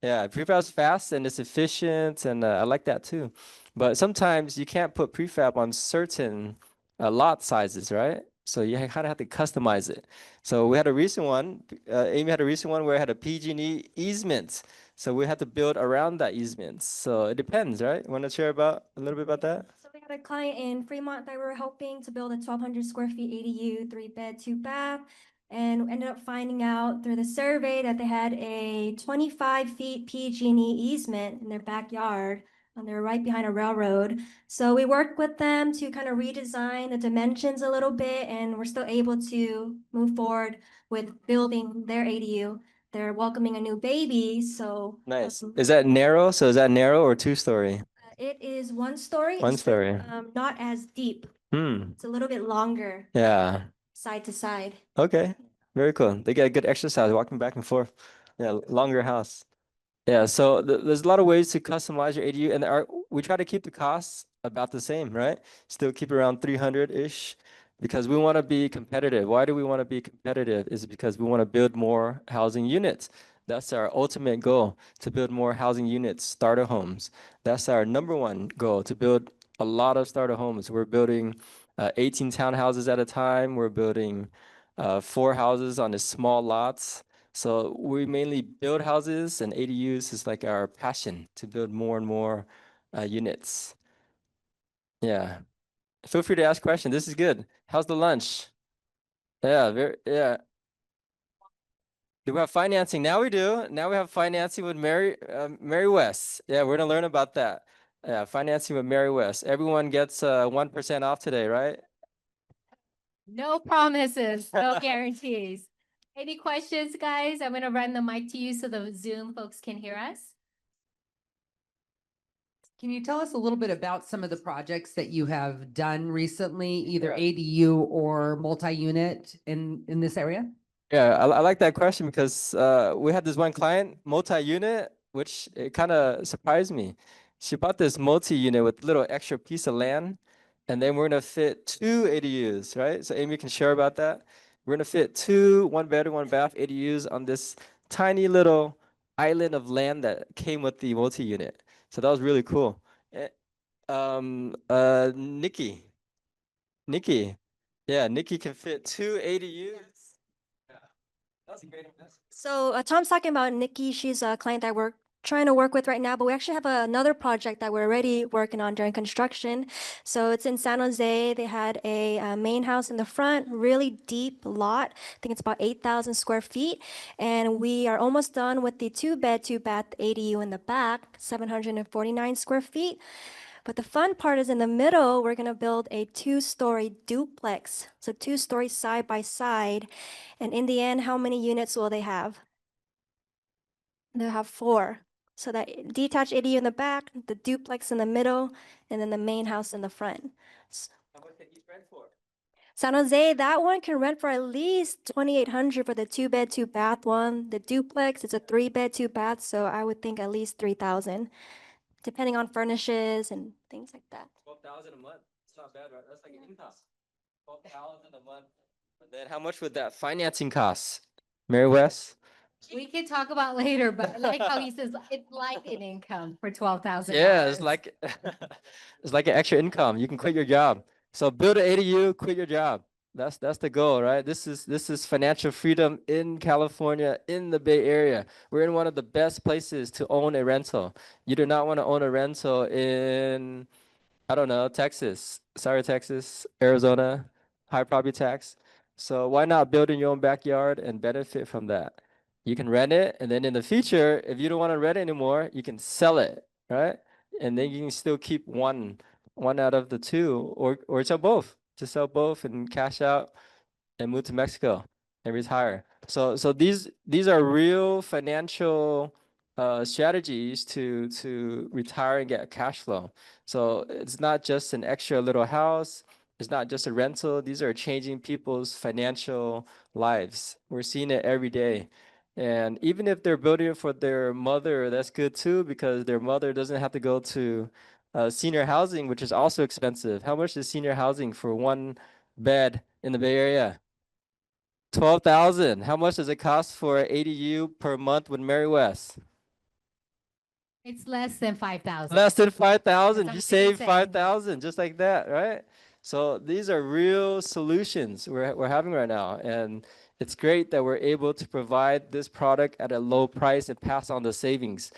Yeah, prefab's fast and it's efficient, and I like that too. But sometimes you can't put prefab on certain lot sizes, right? So you kind of have to customize it. So we had a recent one. Amy had a recent one where it had a PG&E easement. So we had to build around that easement. So it depends, right? Want to share about a little bit about that? So we had a client in Fremont that we were helping to build a 1,200 square feet ADU, 3-bed, 2-bath. And we ended up finding out through the survey that they had a 25 feet PG&E easement in their backyard. And they're right behind a railroad. So we worked with them to kind of redesign the dimensions a little bit, and we're still able to move forward with building their ADU. They're welcoming a new baby, so. Nice. Is that narrow? So is that narrow or two-story? It is 1 story. One It's story. not as deep. Hmm. It's a little bit longer Yeah. side to side. Okay. Very cool. They get a good exercise walking back and forth. Yeah, longer house. Yeah, so there's a lot of ways to customize your ADU, and we try to keep the costs about the same, right? Still keep around 300-ish because we want to be competitive. Why do we want to be competitive? Is because we want to build more housing units. That's our ultimate goal, to build more housing units, starter homes. That's our number one goal, to build a lot of starter homes. We're building 18 townhouses at a time. We're building 4 houses on the small lots. So we mainly build houses, and ADUs is like our passion to build more and more units. Yeah. Feel free to ask questions. This is good. How's the lunch? Yeah, yeah. Do we have financing? Now we do. Now we have financing with Mary West. Yeah, we're gonna learn about that. Yeah, financing with Mary West. Everyone gets 1% off today, right? No promises, no guarantees. Any questions, guys? I'm gonna run the mic to you so the Zoom folks can hear us. Can you tell us a little bit about some of the projects that you have done recently, either ADU or multi-unit in this area? Yeah, I like that question because we had this one client, multi-unit, which it kind of surprised me. She bought this multi-unit with little extra piece of land, and then we're gonna fit 2 ADUs, right? So Amy can share about that. We're gonna fit 2 1-bedroom, 1-bath ADUs on this tiny little island of land that came with the multi-unit. So that was really cool. Nikki, yeah, Nikki can fit 2 ADUs. That's a great investment. So Tom's talking about Nikki. She's a client that we're trying to work with right now, but we actually have another project that we're already working on during construction. So it's in San Jose. They had a main house in the front, really deep lot. I think it's about 8,000 square feet. And we are almost done with the 2-bed, 2-bath ADU in the back, 749 square feet. But the fun part is in the middle, we're gonna build a 2-story duplex. So 2 stories side by side. And in the end, how many units will they have? They'll have 4. So that detached ADU in the back, the duplex in the middle, and then the main house in the front. How much can each rent for? San Jose, that one can rent for at least 2,800 for the 2-bed, 2-bath one. The duplex, it's a 3-bed, 2-bath, so I would think at least 3,000, depending on furnishes and things like that. 12,000 a month. It's not bad, right? That's like an income. 12,000 a month. And then how much would that financing cost? Mary West? We can talk about later, but I like how he says it's like an income for $12,000. Yeah, it's like it's like an extra income. You can quit your job. So build an ADU, quit your job. That's the goal, right? This is financial freedom in California, in the Bay Area. We're in one of the best places to own a rental. You do not want to own a rental in, I don't know, Texas. Sorry, Texas, Arizona, high property tax. So why not build in your own backyard and benefit from that? You can rent it, and then in the future, if you don't want to rent it anymore, you can sell it, right? And then you can still keep one out of the 2, or sell both. Just sell both and cash out and move to Mexico and retire. So these are real financial strategies to retire and get cash flow. So it's not just an extra little house. It's not just a rental. These are changing people's financial lives. We're seeing it every day. And even if they're building it for their mother, that's good too, because their mother doesn't have to go to senior housing, which is also expensive. How much is senior housing for one bed in the Bay Area? 12,000. How much does it cost for ADU per month with Mary West? It's less than 5,000. Less than 5,000. That's You what I'm save saying. 5,000 just like that, right? So these are real solutions we're having right now. And it's great that we're able to provide this product at a low price and pass on the savings.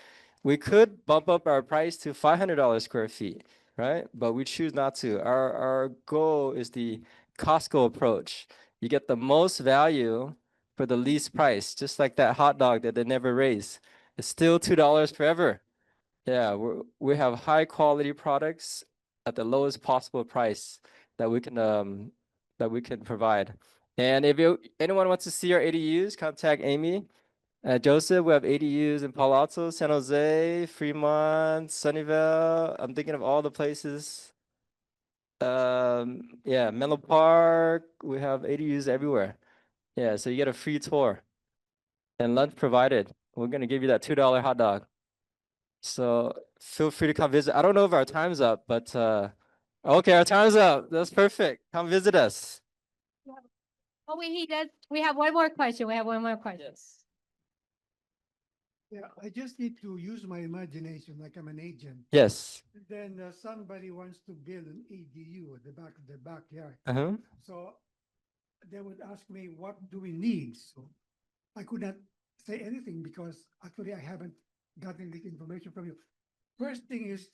We could bump up our price to $500 square feet, right? But we choose not to. Our goal is the Costco approach. You get the most value for the least price, just like that hot dog that they never raise. It's still $2 forever. Yeah, we have high quality products at the lowest possible price that we can provide. And if anyone wants to see our ADUs, contact Amy. Joseph, we have ADUs in Palo Alto, San Jose, Fremont, Sunnyvale. I'm thinking of all the places. Yeah, Menlo Park. We have ADUs everywhere. Yeah, so you get a free tour and lunch provided. We're gonna give you that $2 hot dog. So feel free to come visit. I don't know if our time's up, but okay, our time's up. That's perfect. Come visit us. Oh, wait, he does. We have one more question. We have one more question. Yes. Yeah, I just need to use my imagination like I'm an agent. Yes. Then somebody wants to build an ADU at the back of their backyard. Uh-huh. So they would ask me, what do we need? So I could not say anything because actually I haven't gotten this information from you. First thing is,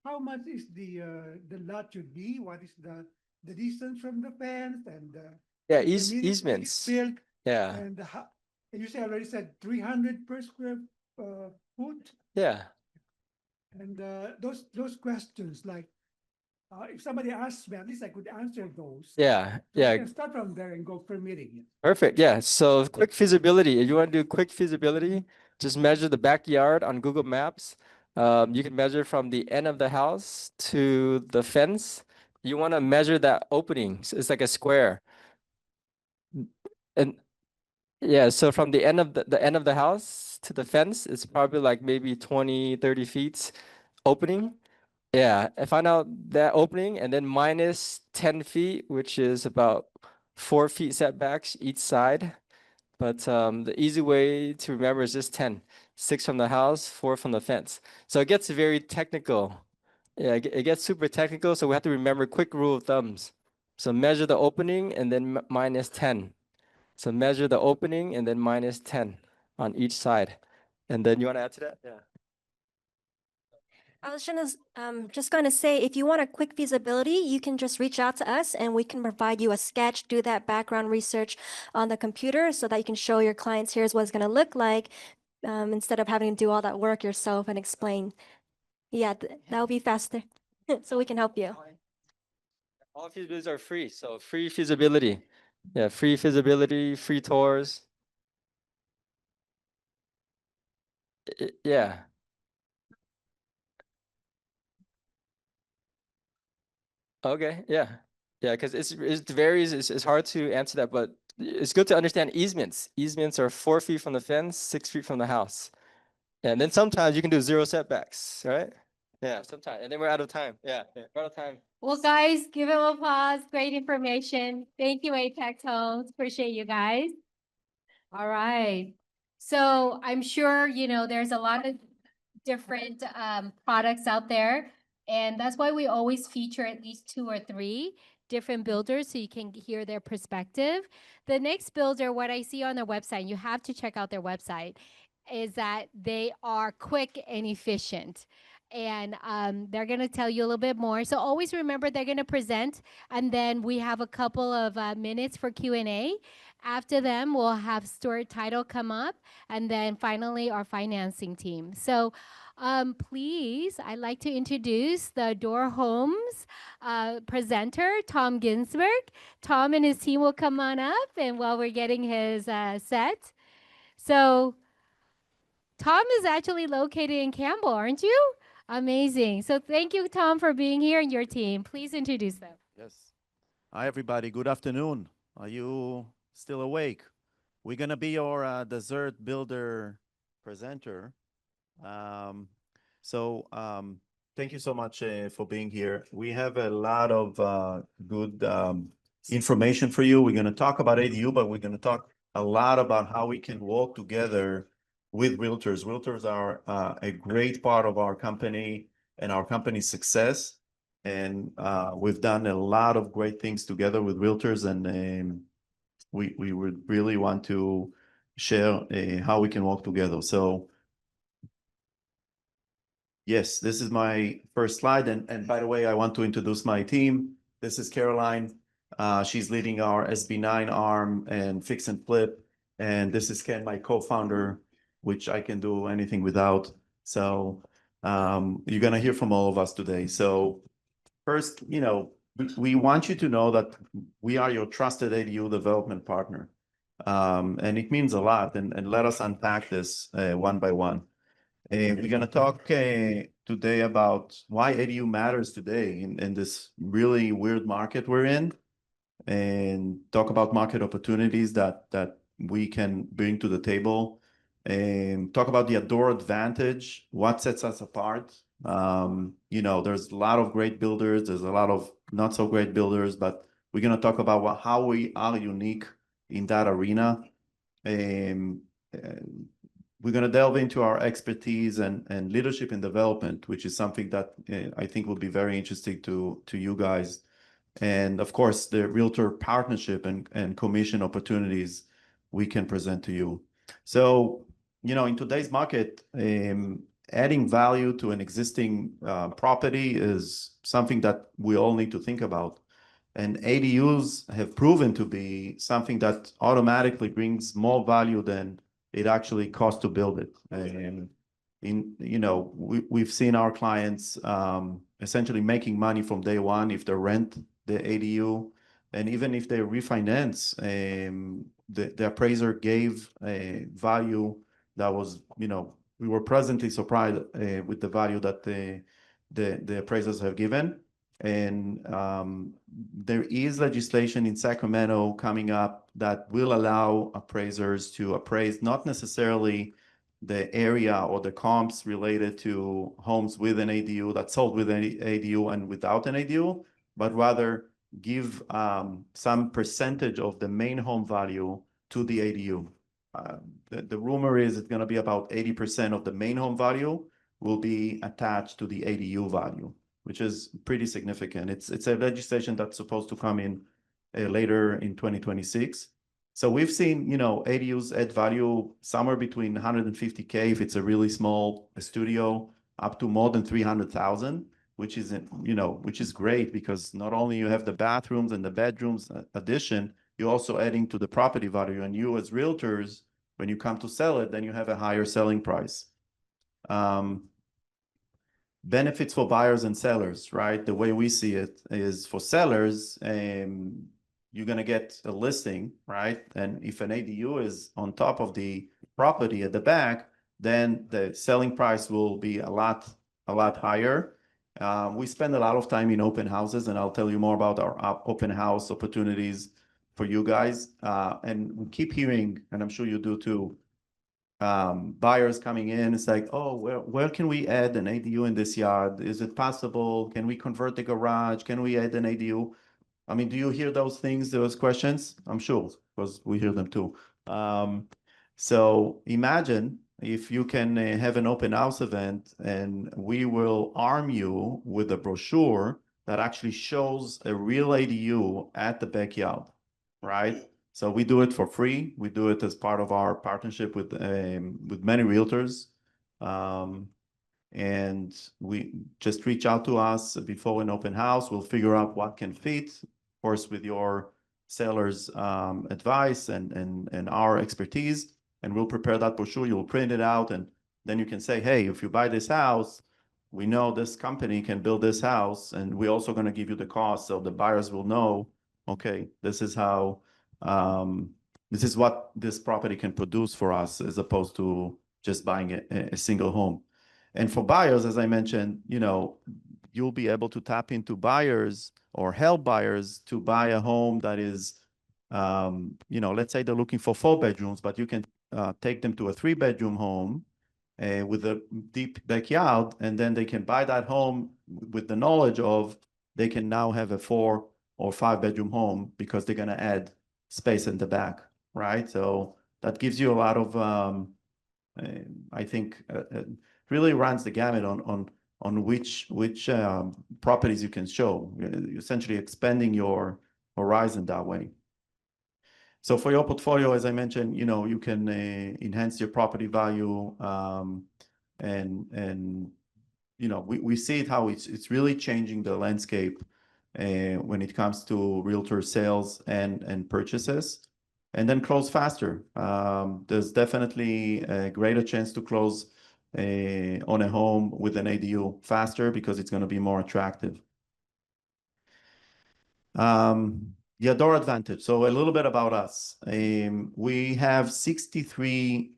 how much is the lot should be? What is the distance from the fence and Yeah, the minutes when it's easements. built? Yeah. And you say already said 300 per square foot. Yeah. And those questions, like if somebody asks me, at least I could answer those. Yeah. So Yeah. I can start from there and go permitting it. Perfect. Yeah. So quick feasibility. If you want to do quick feasibility, just measure the backyard on Google Maps. You can measure from the end of the house to the fence. You want to measure that opening. So it's like a square. And yeah, so from the end of the end of the house to the fence, it's probably like maybe 20, 30 feet opening. Yeah, I find out that opening and then minus 10 feet, which is about 4 feet setbacks each side. But the easy way to remember is just 10. 6 from the house, 4 from the fence. So it gets very technical. Yeah, it gets super technical, so we have to remember quick rule of thumbs. So measure the opening and then minus 10. So measure the opening and then minus 10 on each side. And then you want to add to that? Yeah. I was just going to say, if you want a quick feasibility, you can just reach out to us and we can provide you a sketch, do that background research on the computer so that you can show your clients, here's what it's going to look like, instead of having to do all that work yourself and explain. Yeah, that would be faster. So we can help you. All feasibilities are free, so free feasibility. Yeah, free feasibility, free tours. Yeah. Okay, yeah. Yeah, because it varies, it's hard to answer that, but it's good to understand easements. Easements are 4 feet from the fence, 6 feet from the house. And then sometimes you can do 0 setbacks, right? Yeah, sometimes. And then we're out of time. Yeah, we're out of time. Well, guys, give him applause. Great information. Thank you, Apex Homes. Appreciate you guys. All right. So I'm sure, there's a lot of different products out there. And that's why we always feature at least 2 or 3 different builders so you can hear their perspective. The next builder, what I see on their website, you have to check out their website, is that they are quick and efficient. And they're going to tell you a little bit more. So always remember they're going to present, and then we have a couple of minutes for Q&A. After them, we'll have Stuart Title come up, and then finally our financing team. So please, I'd like to introduce the Door Homes presenter, Tom Ginsberg. Tom and his team will come on up, and while we're getting his set. So Tom is actually located in Campbell, aren't you? Amazing. So thank you, Tom, for being here and your team. Please introduce them. Yes. Hi, everybody. Good afternoon. Are you still awake? We're going to be your dessert builder presenter. Thank you so much for being here. We have a lot of good information for you. We're going to talk about ADU, but we're going to talk a lot about how we can work together with realtors. Realtors are a great part of our company and our company's success. And we've done a lot of great things together with realtors, and we would really want to share how we can work together. So yes, this is my first slide. And by the way, I want to introduce my team. This is Caroline. She's leading our SB9 arm and fix and flip. And this is Ken, my co-founder, which I can do anything without. So you're going to hear from all of us today. So first, we want you to know that we are your trusted ADU development partner. And it means a lot. And let us unpack this one by one. We're going to talk today about why ADU matters today in this really weird market we're in, and talk about market opportunities that we can bring to the table, and talk about the Adoro advantage, what sets us apart. There's a lot of great builders, there's a lot of not so great builders, but we're going to talk about how we are unique in that arena. We're going to delve into our expertise and leadership in development, which is something that I think will be very interesting to you guys. And of course, the realtor partnership and commission opportunities we can present to you. So, in today's market, adding value to an existing property is something that we all need to think about. And ADUs have proven to be something that automatically brings more value than it actually costs to build it. And we've seen our clients essentially making money from day one if they rent the ADU, and even if they refinance, the appraiser gave a value that was, we were pleasantly surprised with the value that the appraisers have given. And there is legislation in Sacramento coming up that will allow appraisers to appraise not necessarily the area or the comps related to homes with an ADU that sold with an ADU and without an ADU, but rather give some percentage of the main home value to the ADU. The rumor is it's going to be about 80% of the main home value will be attached to the ADU value, which is pretty significant. It's a legislation that's supposed to come in later in 2026. So we've seen, ADUs add value somewhere between 150K if it's a really small studio, up to more than 300,000, which is great because not only you have the bathrooms and the bedrooms addition, you're also adding to the property value. And you as realtors, when you come to sell it, then you have a higher selling price. Benefits for buyers and sellers, right? The way we see it is for sellers, you're going to get a listing, right? And if an ADU is on top of the property at the back, then the selling price will be a lot higher. We spend a lot of time in open houses, and I'll tell you more about our open house opportunities for you guys. And we keep hearing, and I'm sure you do too, buyers coming in. It's like, oh, where can we add an ADU in this yard? Is it possible? Can we convert the garage? Can we add an ADU? I mean, do you hear those things, those questions? I'm sure, because we hear them too. So imagine if you can have an open house event, and we will arm you with a brochure that actually shows a real ADU at the backyard, right? So we do it for free. We do it as part of our partnership with many realtors. And we just reach out to us before an open house. We'll figure out what can fit, of course, with your seller's advice and our expertise. And we'll prepare that brochure. You'll print it out, and then you can say, hey, if you buy this house, we know this company can build this house, and we're also going to give you the cost. So the buyers will know, okay, this is how, this is what this property can produce for us, as opposed to just buying a single home. And for buyers, as I mentioned, you'll be able to tap into buyers or help buyers to buy a home that is, let's say they're looking for 4 bedrooms, but you can take them to a 3-bedroom home with a deep backyard, and then they can buy that home with the knowledge of they can now have a 4 or 5-bedroom home because they're going to add space in the back, right? So that gives you a lot of, I think, really runs the gamut on which properties you can show. You're essentially expanding your horizon that way. So for your portfolio, as I mentioned, you can enhance your property value, and we see it how it's really changing the landscape when it comes to realtor sales and purchases, and then close faster. There's definitely a greater chance to close on a home with an ADU faster because it's going to be more attractive. The Adore Advantage. So a little bit about us. We have 63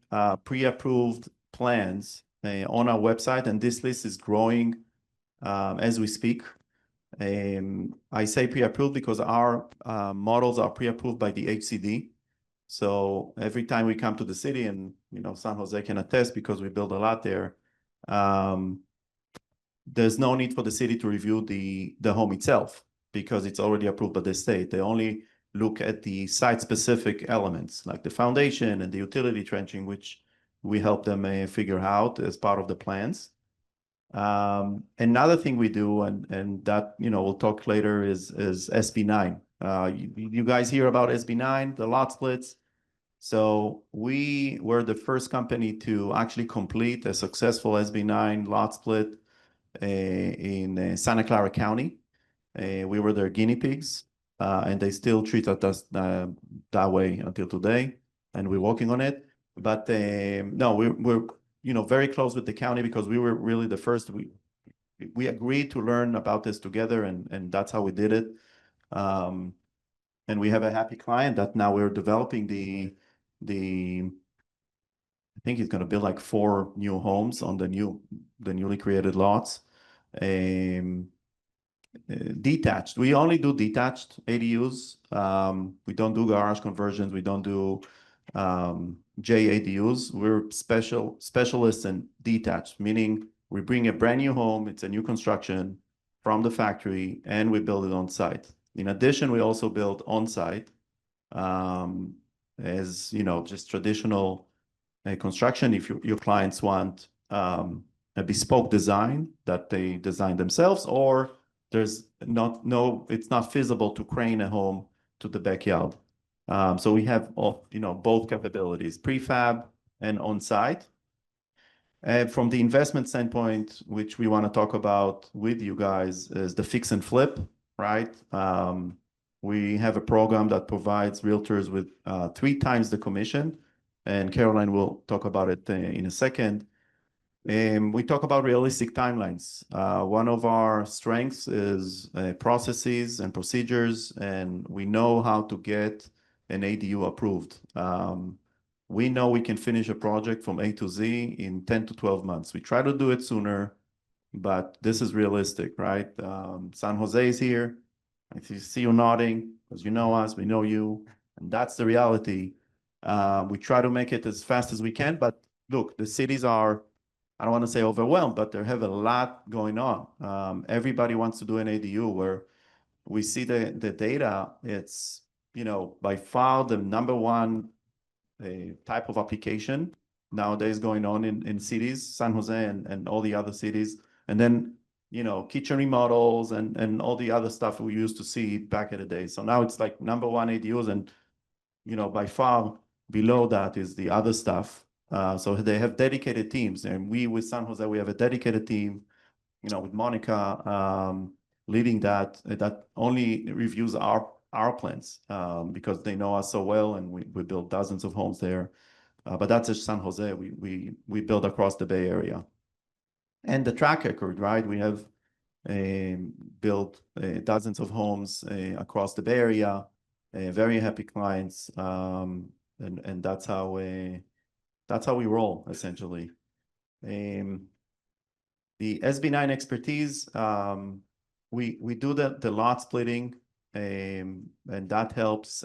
pre-approved plans on our website, and this list is growing as we speak. I say pre-approved because our models are pre-approved by the HCD. So every time we come to the city, and San Jose can attest because we build a lot there, there's no need for the city to review the home itself, because it's already approved by the state. They only look at the site-specific elements, like the foundation and the utility trenching, which we help them figure out as part of the plans. Another thing we do, and that we'll talk later, is SB9. You guys hear about SB9, the lot splits. So we were the first company to actually complete a successful SB9 lot split in Santa Clara County. We were their guinea pigs, and they still treat us that way until today, and we're working on it. But no, we're very close with the county because we were really the first. We agreed to learn about this together, and that's how we did it. And we have a happy client that now we're developing I think he's going to build like 4 new homes on the newly created lots. Detached. We only do detached ADUs. We don't do garage conversions. We don't do JADUs. We're specialists in detached, meaning we bring a brand new home. It's a new construction from the factory, and we build it on site. In addition, we also build on site, as just traditional construction. If your clients want a bespoke design that they design themselves, or it's not feasible to crane a home to the backyard. So we have both capabilities, prefab and on-site. From the investment standpoint, which we want to talk about with you guys, is the fix and flip, right? We have a program that provides realtors with 3 times the commission, and Caroline will talk about it in a second. We talk about realistic timelines. One of our strengths is processes and procedures, and we know how to get an ADU approved. We know we can finish a project from A to Z in 10 to 12 months. We try to do it sooner, but this is realistic, right? San Jose is here. I see you nodding because you know us, we know you, and that's the reality. We try to make it as fast as we can, but look, the cities are, I don't want to say overwhelmed, but they have a lot going on. Everybody wants to do an ADU, where we see the data. It's, by far the number 1 type of application nowadays going on in cities, San Jose and all the other cities. And then, kitchen remodels and all the other stuff we used to see back in the day. So now it's like number 1 ADUs, and, by far below that is the other stuff. So they have dedicated teams, and we with San Jose, we have a dedicated team, with Monica leading that only reviews our plans, because they know us so well, and we build dozens of homes there. But that's just San Jose. We build across the Bay Area. And the track record, right? We have built dozens of homes across the Bay Area, very happy clients, and that's how That's how we roll, essentially. The SB9 expertise, we do the lot splitting, and that helps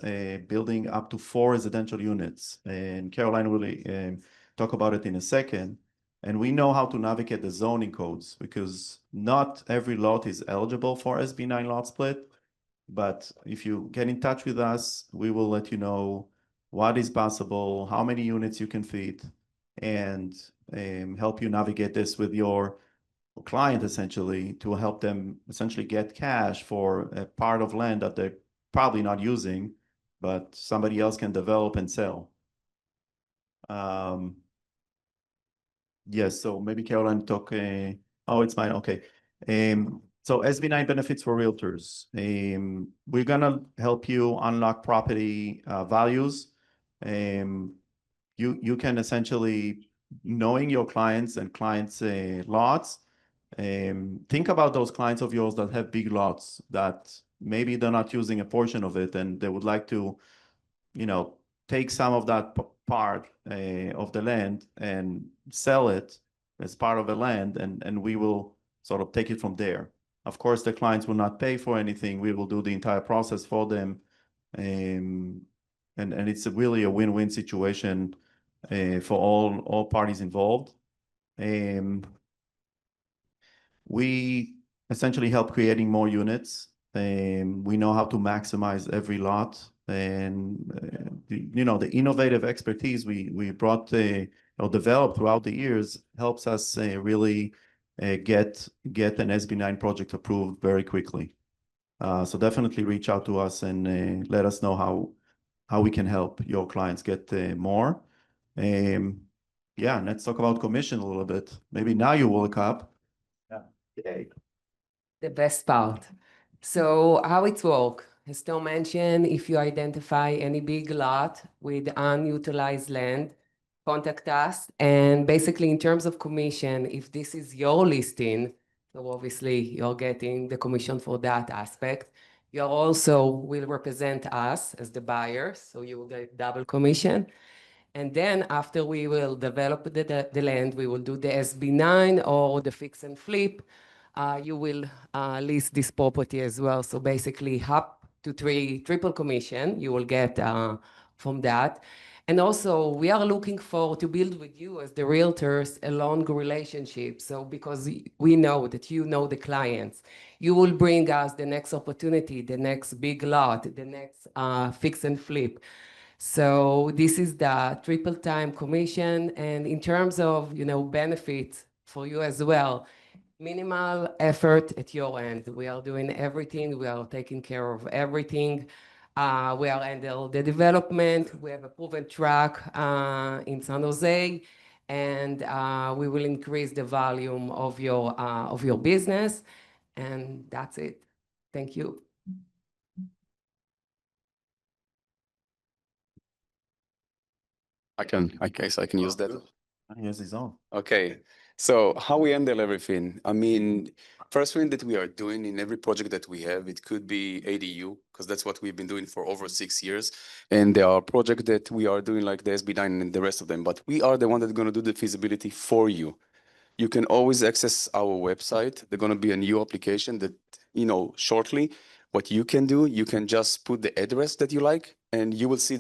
building up to 4 residential units. And Caroline will talk about it in a second. And we know how to navigate the zoning codes because not every lot is eligible for SB9 lot split. But if you get in touch with us, we will let you know what is possible, how many units you can fit, and help you navigate this with your client essentially to help them essentially get cash for a part of land that they're probably not using, but somebody else can develop and sell. Yes, so maybe Caroline talk. Oh, it's mine. Okay. So SB9 benefits for realtors. We're gonna help you unlock property values. You can essentially, knowing your clients and clients' lots, think about those clients of yours that have big lots that maybe they're not using a portion of it and they would like to, take some of that part of the land and sell it as part of the land, and we will sort of take it from there. Of course, the clients will not pay for anything. We will do the entire process for them. And it's really a win-win situation for all parties involved. We essentially help creating more units. We know how to maximize every lot. And the innovative expertise we brought or developed throughout the years helps us really get an SB9 project approved very quickly. So definitely reach out to us and let us know how we can help your clients get more. Yeah, let's talk about commission a little bit. Maybe now you woke up. Yeah. Yay. The best part. So how it works? As Tom mentioned, if you identify any big lot with unutilized land, contact us. And basically, in terms of commission, if this is your listing, so obviously you're getting the commission for that aspect. You also will represent us as the buyer, so you will get double commission. And then after we will develop the land, we will do the SB9 or the fix and flip. You will list this property as well. So basically up to triple commission you will get from that. And also we are looking to build with you as the realtors a long relationship. So because we know that you know the clients, you will bring us the next opportunity, the next big lot, the next fix and flip. So this is the triple time commission. And in terms of, benefits for you as well, minimal effort at your end. We are doing everything. We are taking care of everything. We are handle the development. We have a proven track in San Jose, and we will increase the volume of your business. And that's it. Thank you. I guess I can use that. Yes, it's on. Okay, so how we handle everything. I mean, first thing that we are doing in every project that we have, it could be ADU, because that's what we've been doing for over 6 years. And there are projects that we are doing like the SB9 and the rest of them, but we are the one that's going to do the feasibility for you. You can always access our website. There's going to be a new application that, shortly, what you can do, you can just put the address that you like, and you will see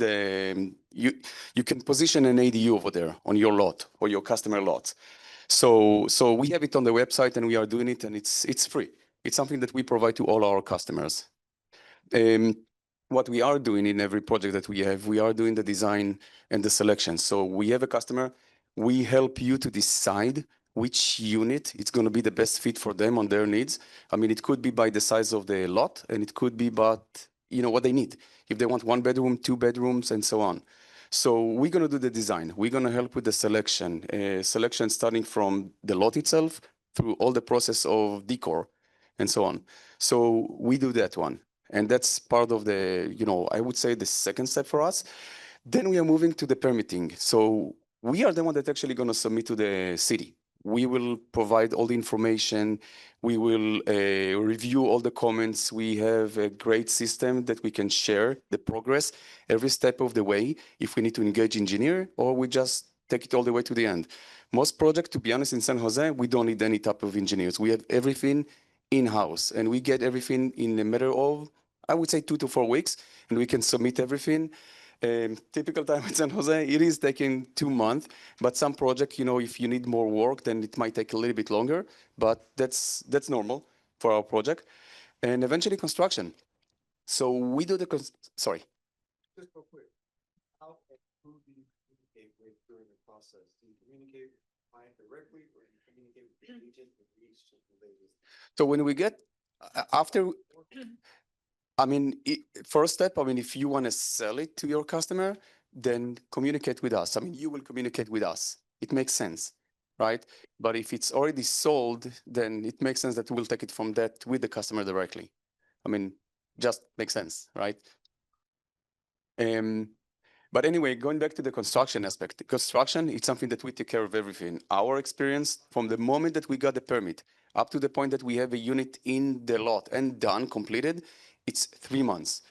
you can position an ADU over there on your lot or your customer lot. So we have it on the website and we are doing it, and it's free. It's something that we provide to all our customers. What we are doing in every project that we have, we are doing the design and the selection. So we have a customer, we help you to decide which unit it's going to be the best fit for them on their needs. I mean, it could be by the size of the lot, and it could be what they need. If they want 1 bedroom, 2 bedrooms, and so on. So we're going to do the design. We're going to help with the selection starting from the lot itself through all the process of decor and so on. So we do that one. And that's part of the, I would say the second step for us. Then we are moving to the permitting. So we are the one that's actually going to submit to the city. We will provide all the information. We will review all the comments. We have a great system that we can share the progress every step of the way. If we need to engage engineer, or we just take it all the way to the end. Most projects, to be honest, in San Jose, we don't need any type of engineers. We have everything in-house, and we get everything in a matter of, I would say, 2 to 4 weeks, and we can submit everything. Typical time in San Jose, it is taking 2 months, but some project, you know, if you need more work, then it might take a little bit longer, but that's normal for our project. And eventually construction. So we do the, sorry. Just real quick, how and who do you communicate with during the process? Do you communicate with the client directly or do you communicate with the agent with each related? So when we get, after, I mean, first step, I mean, if you want to sell it to your customer, then communicate with us. I mean, you will communicate with us. It makes sense, right? But if it's already sold, then it makes sense that we'll take it from that with the customer directly. I mean, just makes sense, right? But anyway, going back to the construction aspect, construction, it's something that we take care of everything. Our experience from the moment that we got the permit up to the point that we have a unit in the lot and done, completed, it's 3 months.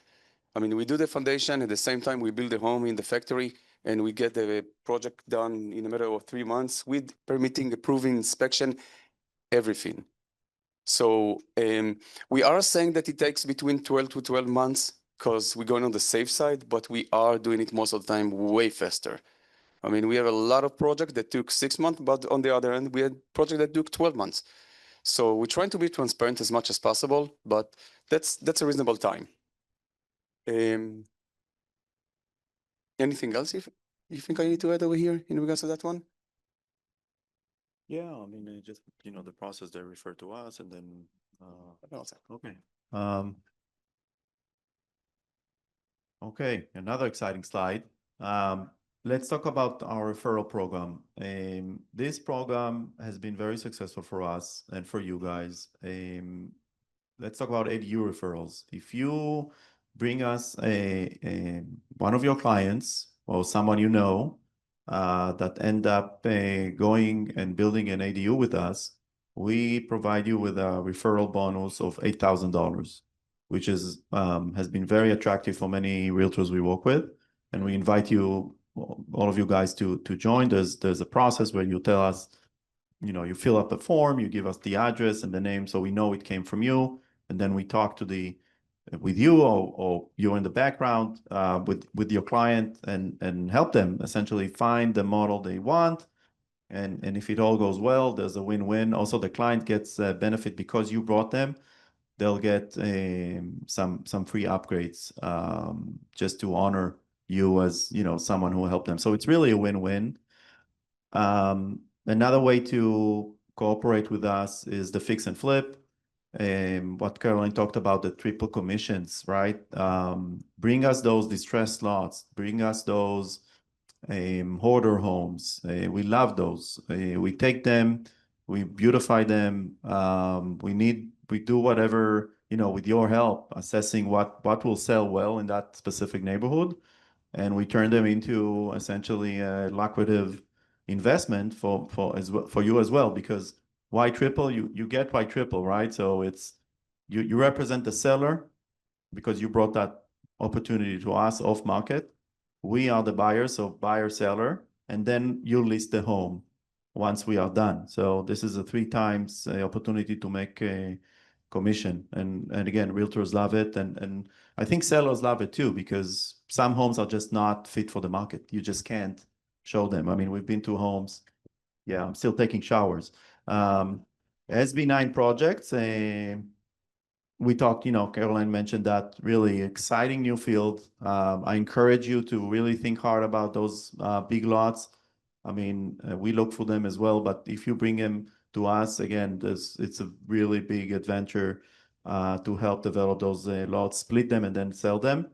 I mean, we do the foundation at the same time we build the home in the factory and we get the project done in a matter of 3 months with permitting, approving, inspection, everything. So we are saying that it takes between 12 to 12 months because we're going on the safe side, but we are doing it most of the time way faster. I mean, we have a lot of projects that took 6 months, but on the other hand, we had projects that took 12 months. So we're trying to be transparent as much as possible, but that's a reasonable time. Anything else you think I need to add over here in regards to that one? Yeah, I mean, just, you know, the process they refer to us and then, okay. Okay, another exciting slide. Let's talk about our referral program. This program has been very successful for us and for you guys. Let's talk about ADU referrals. If you bring us one of your clients or someone you know that end up going and building an ADU with us, we provide you with a referral bonus of $8,000, which is has been very attractive for many realtors we work with. And we invite you, all of you guys, to join. There's a process where you tell us, you know, you fill up a form, you give us the address and the name so we know it came from you. And then we talk to with you or you're in the background with your client and help them essentially find the model they want. And if it all goes well, there's a win-win. Also, the client gets a benefit because you brought them. They'll get some free upgrades just to honor you as, you know, someone who helped them. So it's really a win-win. Another way to cooperate with us is the fix and flip. What Caroline talked about, the triple commissions, right? Bring us those distressed lots, bring us those hoarder homes. We love those. We take them, we beautify them. We do whatever, you know, with your help, assessing what will sell well in that specific neighborhood. And we turn them into essentially a lucrative investment for you as well, because why triple? You get why triple, right? So it's you represent the seller because you brought that opportunity to us off market. We are the buyer, so buyer seller, and then you list the home once we are done. So this is a 3 times opportunity to make a commission, and again, realtors love it, and I think sellers love it too, because some homes are just not fit for the market. You just can't show them. I mean, we've been to homes. Yeah, I'm still taking showers. SB9 projects. We talked, you know, Caroline mentioned that, really exciting new field. I encourage you to really think hard about those big lots. I mean, we look for them as well, but if you bring them to us, again, it's a really big adventure to help develop those lots, split them, and then sell them.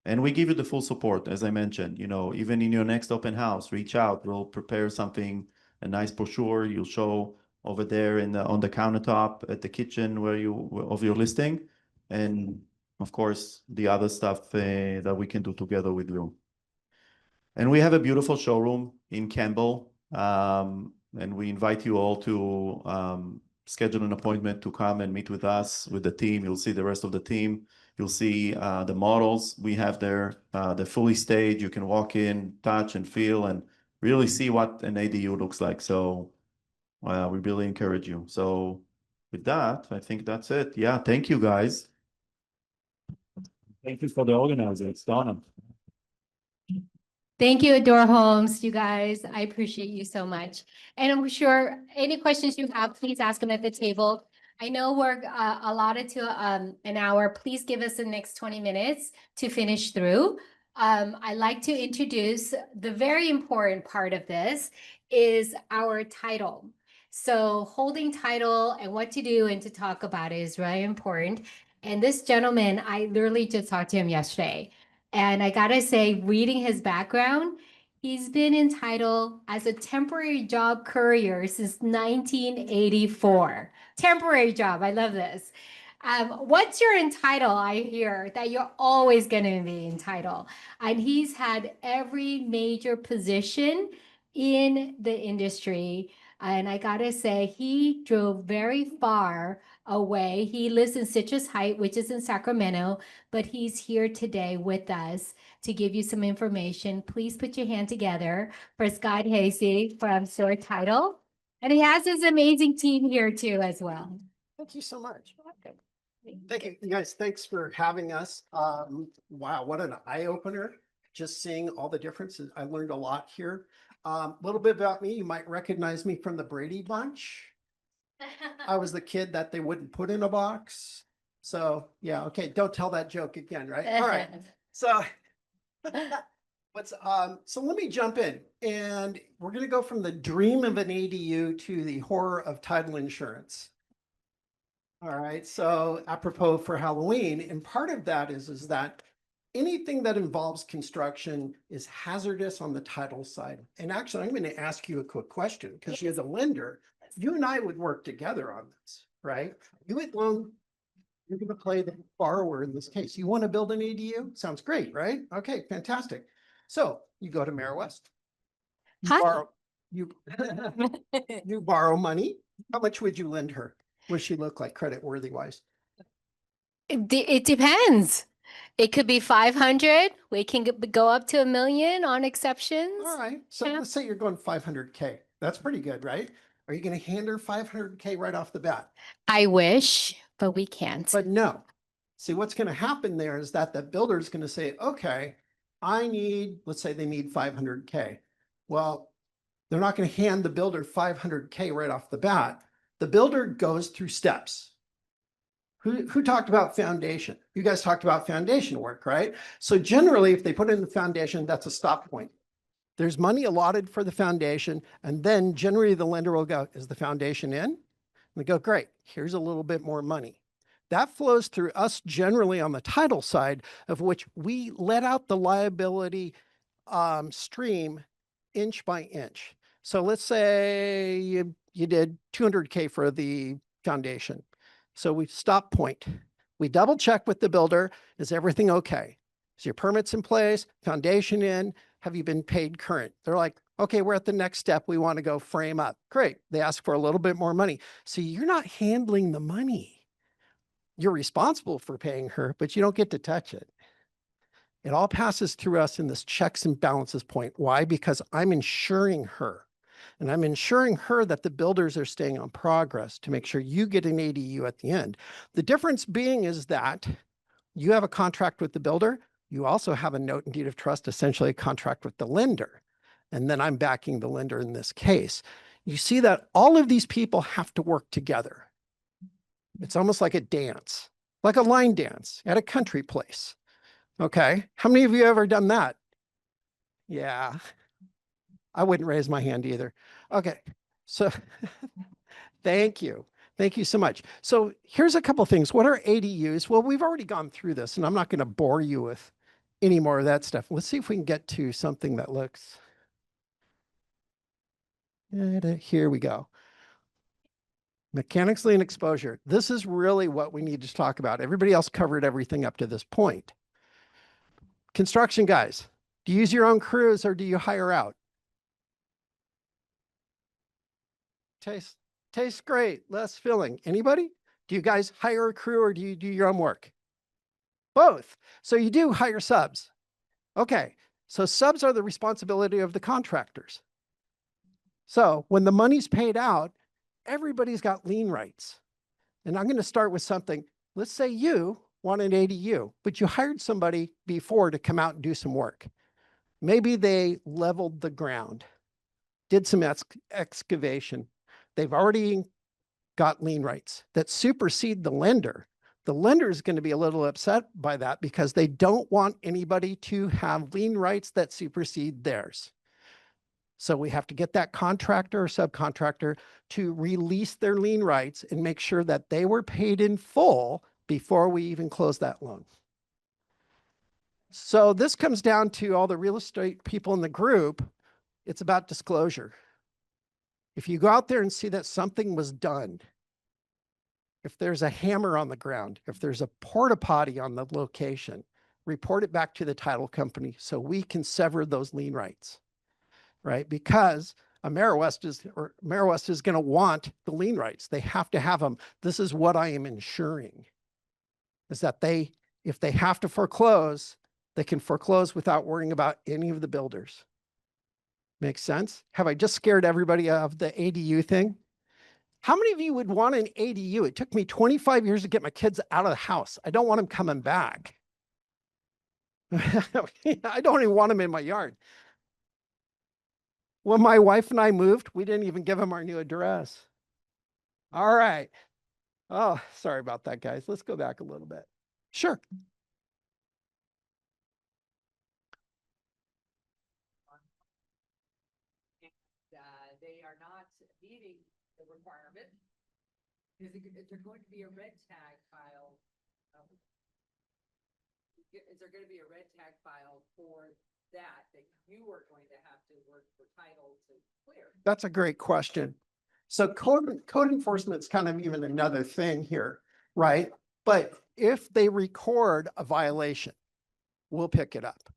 And we give you the full support, as I mentioned. You know, even in your next open house, reach out. We'll prepare something, a nice brochure you'll show over there on the countertop at the kitchen of your listing, and of course the other stuff that we can do together with you. And we have a beautiful showroom in Campbell, and we invite you all to schedule an appointment to come and meet with us, with the team. You'll see the rest of the team. You'll see the models we have there. They're fully staged. You can walk in, touch and feel, and really see what an ADU looks like. So we really encourage you. So with that, I think that's it. Yeah, thank you guys. Thank you for the organizers, Donna. Thank you, Adore Homes, you guys. I appreciate you so much. And I'm sure any questions you have, please ask them at the table. I know we're allotted to an hour. Please give us the next 20 minutes to finish through. I'd like to introduce the very important part of this is our title. So holding title and what to do and to talk about it is very important. And this gentleman, I literally just talked to him yesterday. And I gotta say, reading his background, he's been in title as a temporary job courier since 1984. Temporary job, I love this. What's your entitle? I hear that you're always gonna be in title. And he's had every major position in the industry. And I gotta say, he drove very far away. He lives in Citrus Heights, which is in Sacramento, but he's here today with us to give you some information. Please put your hand together for Scott Hasey from Sword Title. And he has his amazing team here too as well. Thank you so much. Thank you, you guys. Thanks for having us. Wow, what an eye opener. Just seeing all the differences. I learned a lot here. A little bit about me. You might recognize me from the Brady Bunch. I was the kid that they wouldn't put in a box. So yeah, okay, don't tell that joke again, right? All right. So so let me jump in, and we're gonna go from the dream of an ADU to the horror of title insurance. All right, so apropos for Halloween, and part of that is that anything that involves construction is hazardous on the title side. And actually, I'm going to ask you a quick question, because you're the lender. You and I would work together on this, right? You would loan, you're going to play the borrower in this case. You want to build an ADU? Sounds great, right? Okay, fantastic. So you go to Mayor Hi. You borrow money. How much would you lend her? What does she look like credit worthy wise? It depends. It could be 500. We can go up to $1 million on exceptions. All right. So let's say you're going 500K. That's pretty good, right? Are you going to hand her 500K right off the bat? I wish, but we can't. But no. See, what's going to happen there is that the builder is going to say, okay, I need, let's say they need 500K. Well, they're not going to hand the builder 500K right off the bat. The builder goes through steps. Who talked about foundation? You guys talked about foundation work, right? So generally, if they put in the foundation, that's a stop point. There's money allotted for the foundation, and then generally the lender will go, is the foundation in? And we go, great, here's a little bit more money. That flows through us generally on the title side, of which we let out the liability stream inch by inch. So let's say you did 200K for the foundation. So we stop point. We double check with the builder. Is everything okay? Is your permits in place? Foundation in? Have you been paid current? They're like, okay, we're at the next step. We want to go frame up. Great. They ask for a little bit more money. So you're not handling the money. You're responsible for paying her, but you don't get to touch it. It all passes through us in this checks and balances point. Why? Because I'm insuring her. And I'm ensuring her that the builders are staying on progress to make sure you get an ADU at the end. The difference being is that you have a contract with the builder. You also have a note and deed of trust, essentially a contract with the lender. And then I'm backing the lender in this case. You see that all of these people have to work together. It's almost like a dance, like a line dance at a country place. Okay. How many of you ever done that? Yeah. I wouldn't raise my hand either. Okay, so thank you. Thank you so much. So here's a couple things. What are ADUs? Well, we've already gone through this, and I'm not going to bore you with any more of that stuff. Let's see if we can get to something that looks... Here we go. Mechanics, lien, exposure. This is really what we need to talk about. Everybody else covered everything up to this point. Construction guys, do you use your own crews or do you hire out? Tastes great, less filling. Anybody? Do you guys hire a crew or do you do your own work? Both. So you do hire subs. Okay, so subs are the responsibility of the contractors. So when the money's paid out, everybody's got lien rights. And I'm going to start with something. Let's say you want an ADU, but you hired somebody before to come out and do some work. Maybe they leveled the ground, did some excavation. They've already got lien rights that supersede the lender. The lender is going to be a little upset by that because they don't want anybody to have lien rights that supersede theirs. So we have to get that contractor or subcontractor to release their lien rights and make sure that they were paid in full before we even close that loan. So this comes down to all the real estate people in the group. It's about disclosure. If you go out there and see that something was done, if there's a hammer on the ground, if there's a porta potty on the location, report it back to the title company so we can sever those lien rights, right? Because AmeriWest is going to want the lien rights. They have to have them. This is what I am ensuring, is that if they have to foreclose, they can foreclose without worrying about any of the builders. Makes sense? Have I just scared everybody of the ADU thing? How many of you would want an ADU? It took me 25 years to get my kids out of the house. I don't want them coming back. I don't even want them in my yard. When my wife and I moved, we didn't even give them our new address. All right. Oh, sorry about that, guys. Let's go back a little bit. Sure. They are not meeting the requirement. Is there going to be a red tag file? Is there going to be a red tag file for that you are going to have to work for title to clear? That's a great question. So code enforcement is kind of even another thing here, right? But if they record a violation, we'll pick it up.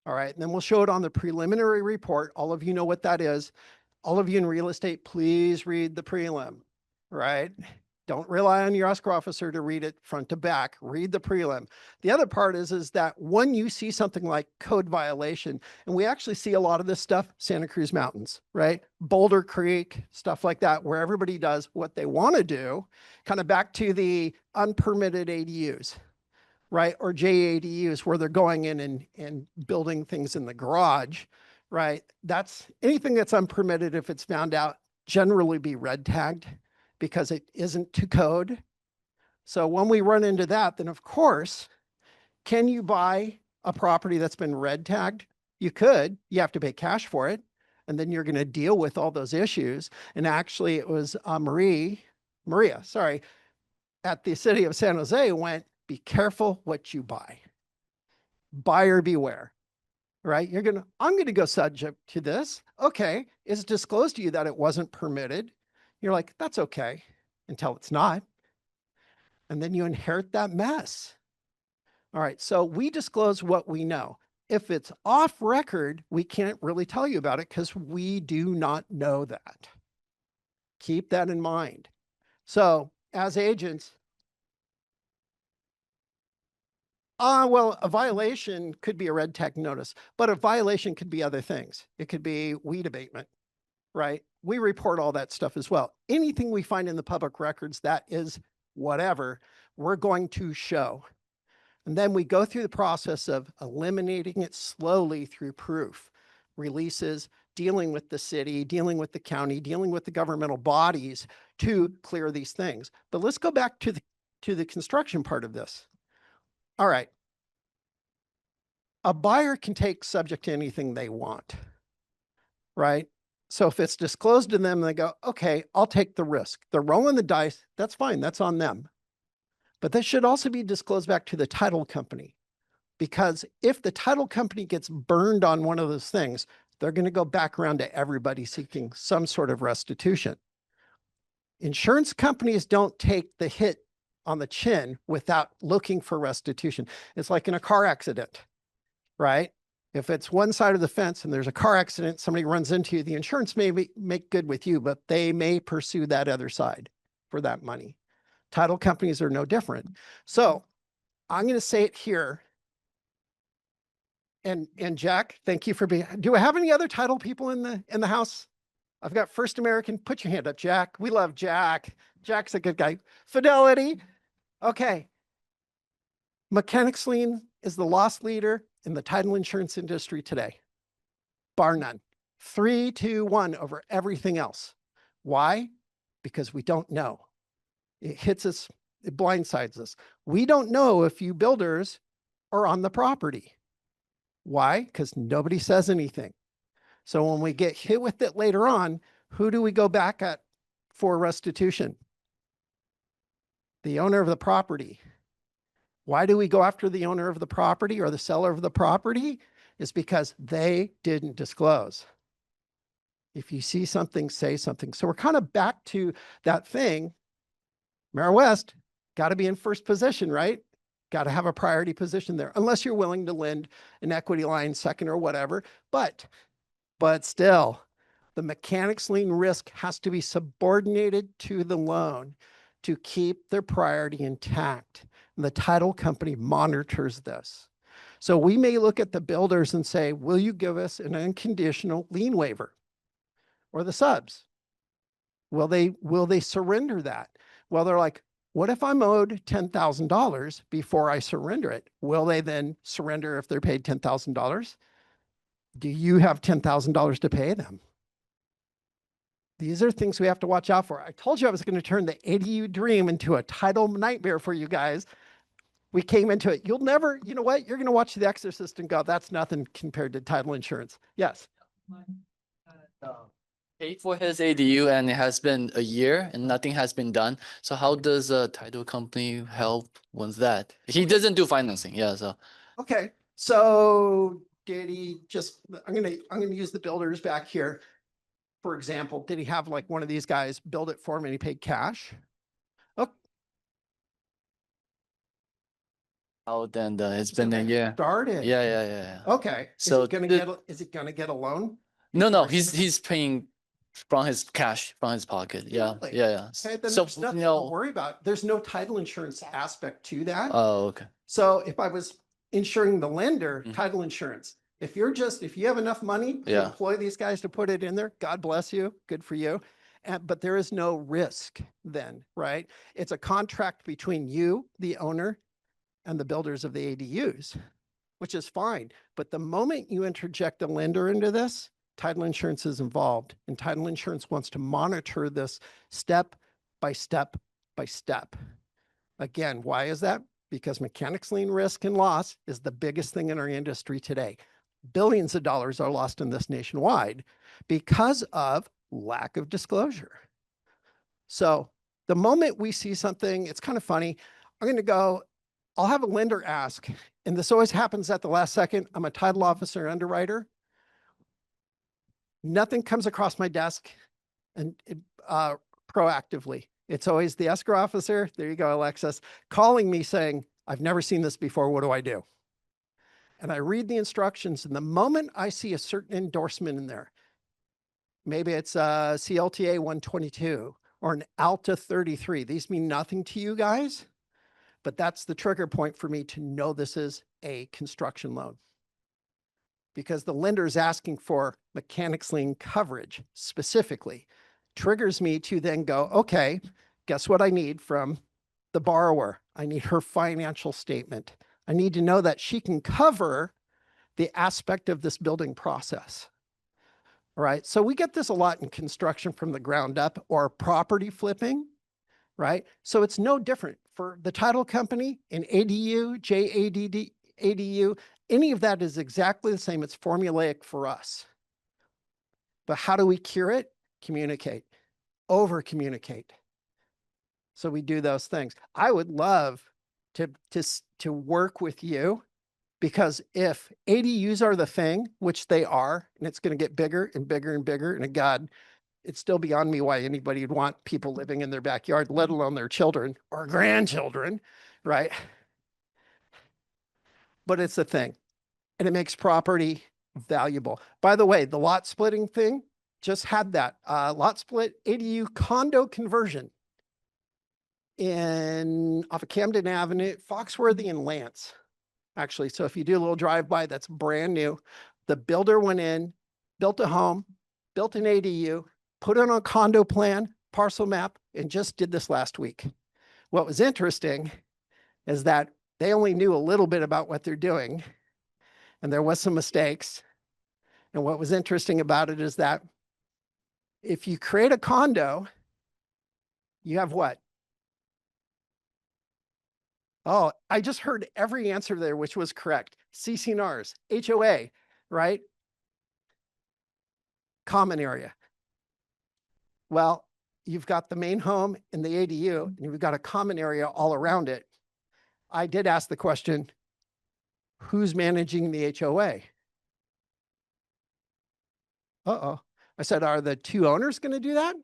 All right. And then we'll show it on the preliminary report. All of you know what that is. All of you in real estate, please read the prelim, right? Don't rely on your escrow officer to read it front to back. Read the prelim. The other part is that when you see something like code violation, and we actually see a lot of this stuff, Santa Cruz Mountains, right? Boulder Creek, stuff like that, where everybody does what they want to do, kind of back to the unpermitted ADUs, right? Or JADUs where they're going in and building things in the garage, right? That's anything that's unpermitted, if it's found out, generally be red tagged because it isn't to code. So when we run into that, then of course, can you buy a property that's been red tagged? You could. You have to pay cash for it. And then you're going to deal with all those issues. And actually it was Maria, at the city of San Jose went, be careful what you buy. Buyer beware. Right? I'm going to go subject to this. Okay. It's disclosed to you that it wasn't permitted. You're like, that's okay until it's not. And then you inherit that mess. All right. So we disclose what we know. If it's off record, we can't really tell you about it because we do not know that. Keep that in mind. So as agents, well, a violation could be a red tag notice, but a violation could be other things. It could be weed abatement, right? We report all that stuff as well. Anything we find in the public records that is whatever, we're going to show. And then we go through the process of eliminating it slowly through proof, releases, dealing with the city, dealing with the county, dealing with the governmental bodies to clear these things. But let's go back to the construction part of this. All right. A buyer can take subject to anything they want, right? So if it's disclosed to them, they go, okay, I'll take the risk. They're rolling the dice. That's fine. That's on them. But this should also be disclosed back to the title company, because if the title company gets burned on one of those things, they're going to go back around to everybody seeking some sort of restitution. Insurance companies don't take the hit on the chin without looking for restitution. It's like in a car accident, right? If it's one side of the fence and there's a car accident, somebody runs into you, the insurance may make good with you, but they may pursue that other side for that money. Title companies are no different. So I'm going to say it here. And Jack, thank you for being, do I have any other title people in the house? I've got First American. Put your hand up, Jack. We love Jack. Jack's a good guy. Fidelity. Okay. Mechanics Lien is the loss leader in the title insurance industry today, bar none. 3-1 over everything else. Why? Because we don't know. It hits us, it blindsides us. We don't know if you builders are on the property. Why? Because nobody says anything. So when we get hit with it later on, who do we go back at for restitution? The owner of the property. Why do we go after the owner of the property or the seller of the property? It's because they didn't disclose. If you see something, say something. So we're kind of back to that thing. AmeriWest, got to be in first position, right? Got to have a priority position there, unless you're willing to lend an equity line second or whatever. But still, the mechanics lien risk has to be subordinated to the loan to keep their priority intact. And the title company monitors this. So we may look at the builders and say, will you give us an unconditional lien waiver? Or the subs? Will they surrender that? Well, they're like, what if I'm owed $10,000 before I surrender it? Will they then surrender if they're paid $10,000? Do you have $10,000 to pay them? These are things we have to watch out for. I told you I was going to turn the ADU dream into a title nightmare for you guys. We came into it. You'll never, you know what? You're going to watch The Exorcist and go, that's nothing compared to title insurance. Yes. Paid for his ADU and it has been a year and nothing has been done. So how does a title company help once that? He doesn't do financing. Yeah. So Okay. So did he just, I'm gonna use the builders back here. For example, did he have like one of these guys build it for him and he paid cash? Oh, how then it's been a year. started. Yeah. Okay. So is it gonna get a loan? No, he's paying from his cash, from his pocket. Yeah. Really? Yeah. Okay, then So, there's nothing to worry about. There's no title insurance aspect to that. Oh, okay. So if I was insuring the lender, Mhm. title insurance, if you have enough money to Yeah. employ these guys to put it in there, God bless you, good for you. But there is no risk then, right? It's a contract between you, the owner, and the builders of the ADUs, which is fine. But the moment you interject a lender into this, title insurance is involved, and title insurance wants to monitor this step by step by step. Again, why is that? Because mechanics lien risk and loss is the biggest thing in our industry today. Billions of dollars are lost in this nationwide because of lack of disclosure. So the moment we see something, it's kind of funny. I'm going to go, I'll have a lender ask, and this always happens at the last second. I'm a title officer underwriter. Nothing comes across my desk and proactively. It's always the escrow officer, there you go, Alexis, calling me saying, I've never seen this before, what do I do? And I read the instructions, and the moment I see a certain endorsement in there, maybe it's a CLTA 122 or an Alta 33, these mean nothing to you guys, but that's the trigger point for me to know this is a construction loan. Because the lender is asking for mechanics lien coverage specifically, triggers me to then go, okay, guess what I need from the borrower? I need her financial statement. I need to know that she can cover the aspect of this building process. All right, so we get this a lot in construction from the ground up or property flipping, right? So it's no different for the title company in ADU, JADD, ADU, any of that is exactly the same. It's formulaic for us. But how do we cure it? Communicate, over communicate. So we do those things. I would love to work with you, because if ADUs are the thing, which they are, and it's going to get bigger and bigger and bigger, and God, it's still beyond me why anybody would want people living in their backyard, let alone their children or grandchildren, right? But it's a thing, and it makes property valuable. By the way, the lot splitting thing just had that lot split ADU condo conversion off of Camden Avenue, Foxworthy and Lance, actually. So if you do a little drive-by, that's brand new. The builder went in, built a home, built an ADU, put it on a condo plan, parcel map, and just did this last week. What was interesting is that they only knew a little bit about what they're doing, and there was some mistakes. And what was interesting about it is that if you create a condo, you have what? Oh, I just heard every answer there, which was correct. CCNRs, HOA, right? Common area. Well, you've got the main home and the ADU, and you've got a common area all around it. I did ask the question, who's managing the HOA? Uh-oh. I said, are the two owners going to do that?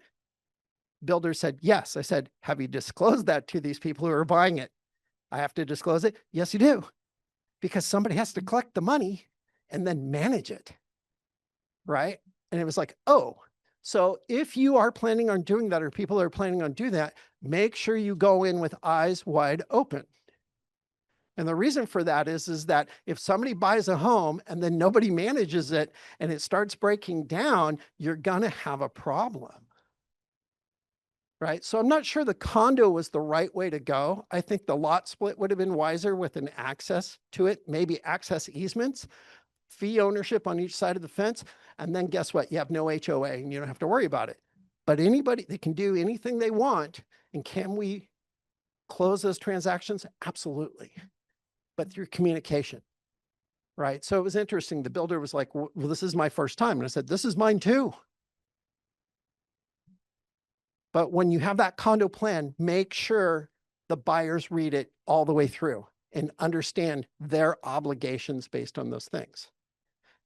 Builder said, yes. I said, have you disclosed that to these people who are buying it? I have to disclose it? Yes, you do. Because somebody has to collect the money and then manage it, right? And it was like, oh, so if you are planning on doing that, or people are planning on doing that, make sure you go in with eyes wide open. And the reason for that is that if somebody buys a home and then nobody manages it and it starts breaking down, you're gonna have a problem. Right? So I'm not sure the condo was the right way to go. I think the lot split would have been wiser with an access to it, maybe access easements, fee ownership on each side of the fence. And then guess what? You have no HOA and you don't have to worry about it. But anybody, they can do anything they want. And can we close those transactions? Absolutely. But through communication, right? So it was interesting. The builder was like, well, this is my first time. And I said, this is mine too. But when you have that condo plan, make sure the buyers read it all the way through and understand their obligations based on those things,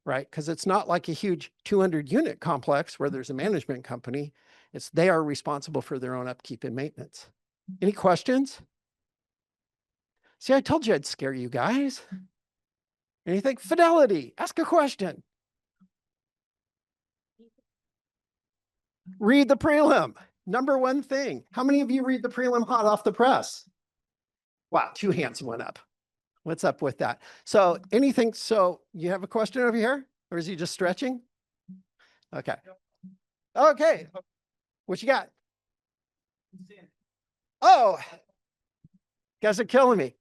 right? Because it's not like a huge 200 unit complex where there's a management company. It's they are responsible for their own upkeep and maintenance. Any questions? See, I told you I'd scare you guys. Anything? Fidelity, ask a question. Read the prelim. Number one thing. How many of you read the prelim hot off the press? Wow, 2 hands went up. What's up with that? So anything, so you have a question over here? Or is he just stretching? Okay. Okay. What you got? Oh, guys are killing me.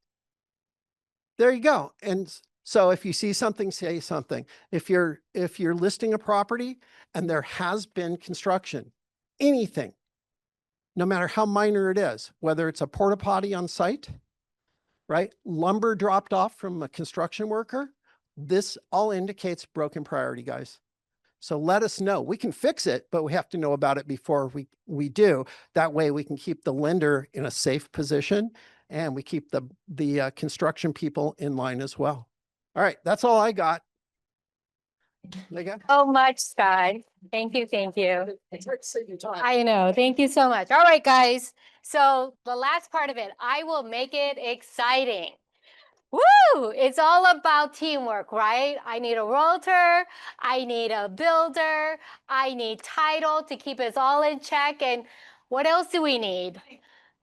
There you go. And so if you see something, say something. If you're listing a property and there has been construction, anything, no matter how minor it is, whether it's a porta potty on site, right? Lumber dropped off from a construction worker, this all indicates broken priority, guys. So let us know. We can fix it, but we have to know about it before we do. That way we can keep the lender in a safe position and we keep the construction people in line as well. All right, that's all I got. So much, Scott. Thank you. Thank you. I know. Thank you so much. All right, guys. So the last part of it, I will make it exciting. Woo! It's all about teamwork, right? I need a realtor. I need a builder. I need title to keep us all in check. And what else do we need?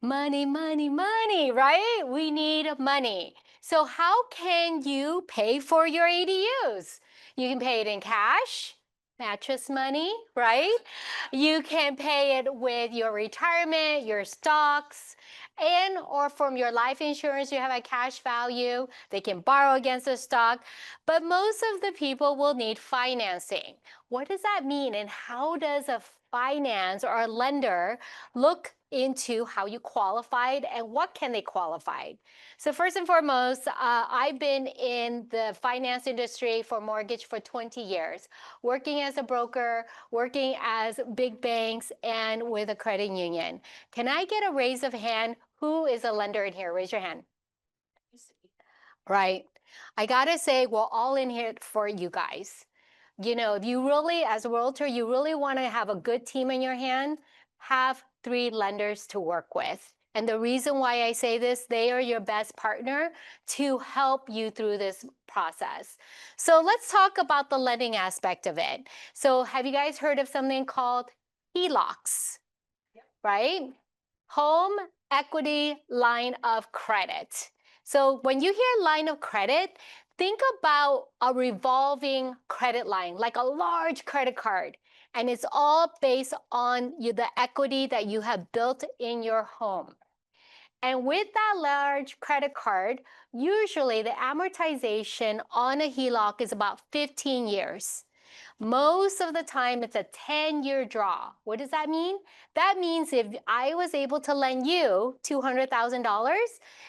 Money, money, money, right? We need money. So how can you pay for your ADUs? You can pay it in cash, mattress money, right? You can pay it with your retirement, your stocks, and or from your life insurance, you have a cash value. They can borrow against the stock. But most of the people will need financing. What does that mean? And how does a finance or a lender look into how you qualified and what can they qualify? So first and foremost, I've been in the finance industry for mortgage for 20 years, working as a broker, working as big banks and with a credit union. Can I get a raise of hand? Who is a lender in here? Raise your hand. Right. I gotta say, we're all in here for you guys. You know, you really, as a realtor, you really want to have a good team in your hand, have 3 lenders to work with. And the reason why I say this, they are your best partner to help you through this process. So let's talk about the lending aspect of it. So have you guys heard of something called HELOCs? Yep. Right? Home Equity Line of Credit. So when you hear line of credit, think about a revolving credit line, like a large credit card. And it's all based on the equity that you have built in your home. And with that large credit card, usually the amortization on a HELOC is about 15 years. Most of the time, it's a 10-year draw. What does that mean? That means if I was able to lend you $200,000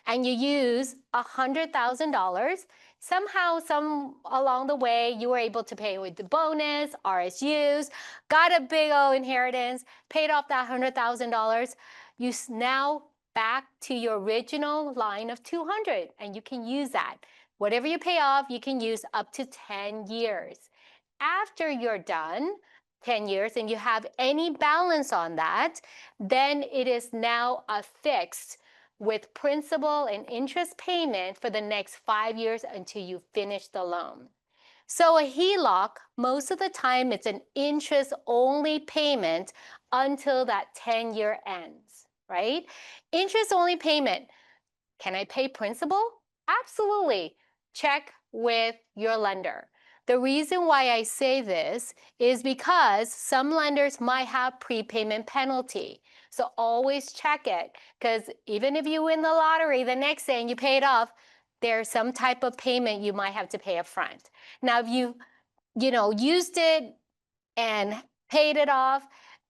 and you use $100,000, somehow, along the way, you were able to pay with the bonus, RSUs, got a big old inheritance, paid off that $100,000. You now back to your original line of 200, and you can use that. Whatever you pay off, you can use up to 10 years. After you're done, 10 years, and you have any balance on that, then it is now a fixed with principal and interest payment for the next 5 years until you finish the loan. So a HELOC, most of the time, it's an interest-only payment until that 10-year ends, right? Interest-only payment. Can I pay principal? Absolutely. Check with your lender. The reason why I say this is because some lenders might have prepayment penalty. So always check it, because even if you win the lottery the next day and you pay it off, there's some type of payment you might have to pay up front. Now, if you used it and paid it off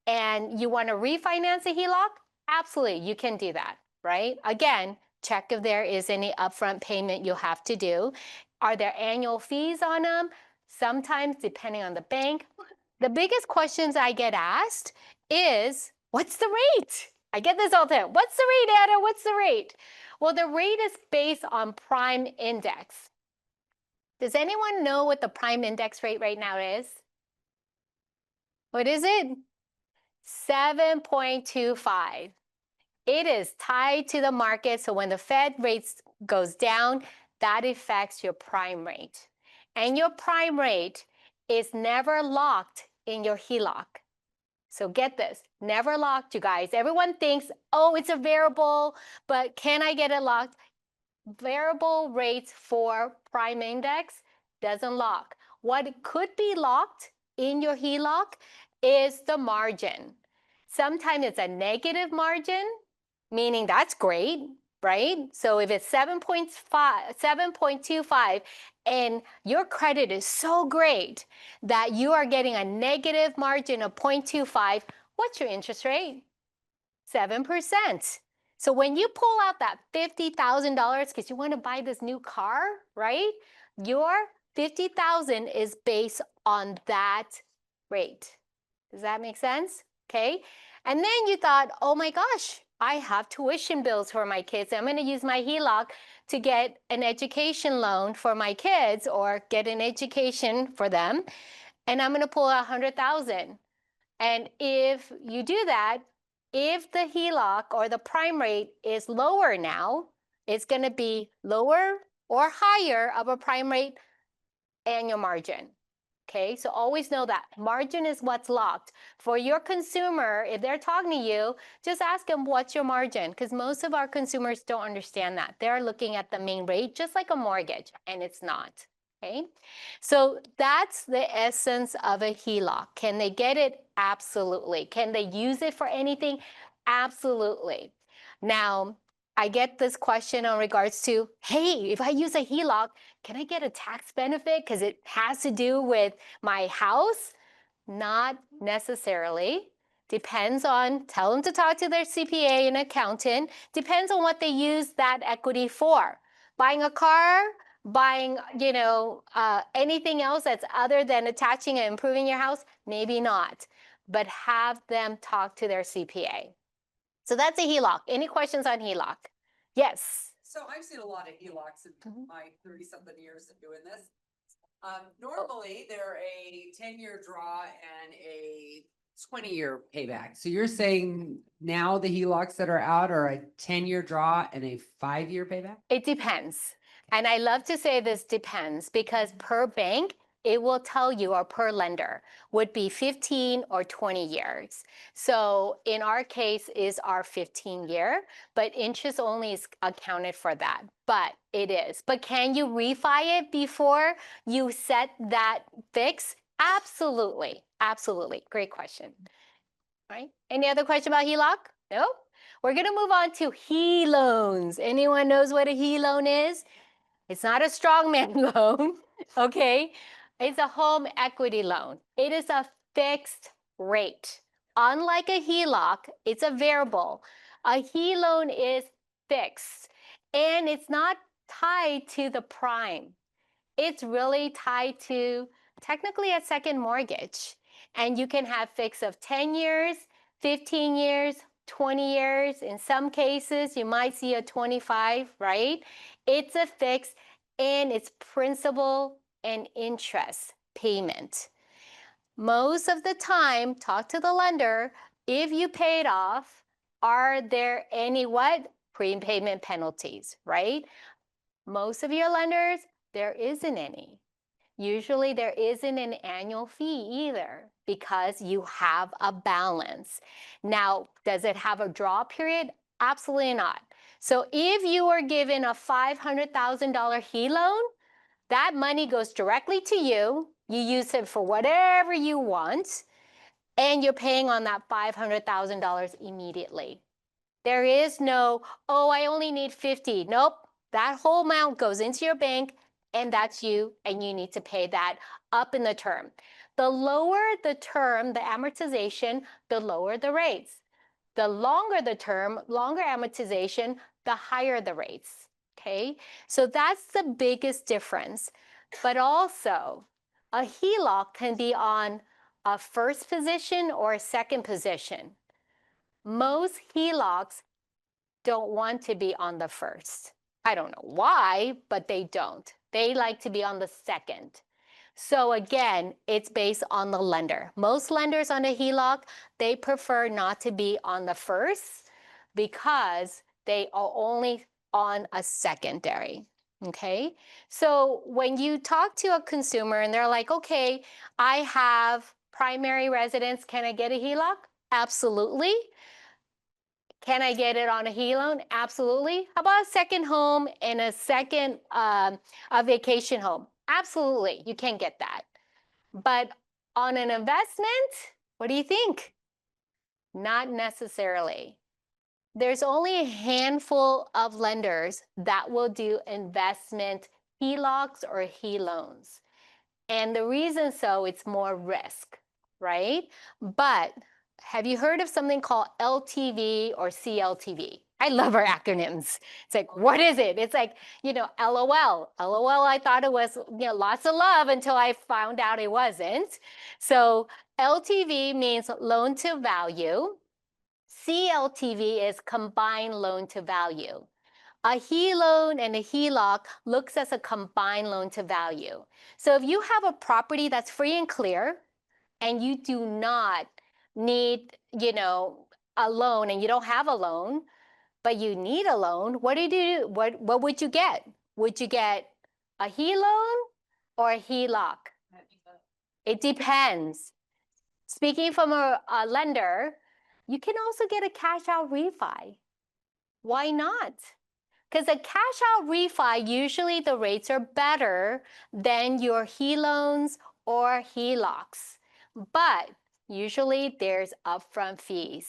and you want to refinance a HELOC, absolutely, you can do that, right? Again, check if there is any upfront payment you have to do. Are there annual fees on them? Sometimes, depending on the bank. The biggest questions I get asked is, what's the rate? I get this all the time. What's the rate, Anna? What's the rate? Well, the rate is based on prime index. Does anyone know what the prime index rate right now is? What is it? 7.25. It is tied to the market, so when the Fed rates goes down, that affects your prime rate. And your prime rate is never locked in your HELOC. So get this, never locked, you guys. Everyone thinks, oh, it's a variable, but can I get it locked? Variable rates for prime index doesn't lock. What could be locked in your HELOC is the margin. Sometimes it's a negative margin, meaning that's great, right? So if it's 7.25 and your credit is so great that you are getting a negative margin of 0.25, what's your interest rate? 7%. So when you pull out that $50,000 because you want to buy this new car, right? Your $50,000 is based on that rate. Does that make sense? Okay. And then you thought, oh my gosh, I have tuition bills for my kids. I'm going to use my HELOC to get an education loan for my kids or get an education for them. And I'm going to pull out $100,000. And if you do that, if the HELOC or the prime rate is lower now, it's going to be lower or higher of a prime rate annual margin. Okay, so always know that margin is what's locked. For your consumer, if they're talking to you, just ask them, what's your margin? Because most of our consumers don't understand that. They're looking at the main rate, just like a mortgage, and it's not. Okay, so that's the essence of a HELOC. Can they get it? Absolutely. Can they use it for anything? Absolutely. Now, I get this question in regards to, hey, if I use a HELOC, can I get a tax benefit because it has to do with my house? Not necessarily. Depends on, tell them to talk to their CPA and accountant. Depends on what they use that equity for. Buying a car, buying, anything else that's other than attaching and improving your house, maybe not. But have them talk to their CPA. So that's a HELOC. Any questions on HELOC? Yes. So I've seen a lot of HELOCs in my 30-something years of doing this. Normally, they're a 10-year draw and a 20-year payback. So you're saying now the HELOCs that are out are a 10-year draw and a 5-year payback? It depends. And I love to say this depends because per bank, it will tell you, or per lender, would be 15 or 20 years. So in our case is our 15-year, but interest only is accounted for that. But it is. But can you refi it before you set that fix? Absolutely, absolutely. Great question. All right. Any other question about HELOC? No? We're going to move on to HE loans. Anyone knows what a HE loan is? It's not a strongman loan, okay? It's a home equity loan. It is a fixed rate. Unlike a HELOC, it's a variable. A HE loan is fixed, and it's not tied to the prime. It's really tied to technically a second mortgage. And you can have fixed of 10 years, 15 years, 20 years. In some cases, you might see a 25, right? It's a fixed, and it's principal and interest payment. Most of the time, talk to the lender. If you pay it off, are there any what? Prepayment penalties, right? Most of your lenders, there isn't any. Usually there isn't an annual fee either because you have a balance. Now, does it have a draw period? Absolutely not. So if you were given a $500,000 HE loan, that money goes directly to you. You use it for whatever you want, and you're paying on that $500,000 immediately. There is no, oh, I only need 50. Nope. That whole amount goes into your bank, and that's you, and you need to pay that up in the term. The lower the term, the amortization, the lower the rates. The longer the term, longer amortization, the higher the rates, okay? So that's the biggest difference. But also, a HELOC can be on a first position or a second position. Most HELOCs don't want to be on the first. I don't know why, but they don't. They like to be on the second. So again, it's based on the lender. Most lenders on a HELOC, they prefer not to be on the first because they are only on a secondary. Okay, so when you talk to a consumer and they're like, okay, I have primary residence, can I get a HELOC? Absolutely. Can I get it on a HE loan? Absolutely. How about a second home and a second a vacation home? Absolutely, you can get that. But on an investment, what do you think? Not necessarily. There's only a handful of lenders that will do investment HELOCs or HE loans. And the reason so, it's more risk, right? But have you heard of something called LTV or CLTV? I love our acronyms. It's like, what is it? It's like, LOL. LOL, I thought it was, lots of love until I found out it wasn't. So LTV means loan to value. CLTV is combined loan to value. A HE loan and a HELOC looks as a combined loan to value. So if you have a property that's free and clear and you do not need, a loan and you don't have a loan, but you need a loan, what do you do? What would you get? Would you get a HE loan or a HELOC? It depends. Speaking from a lender, you can also get a cash out refi. Why not? Because a cash out refi, usually the rates are better than your HE loans or HELOCs. But usually there's upfront fees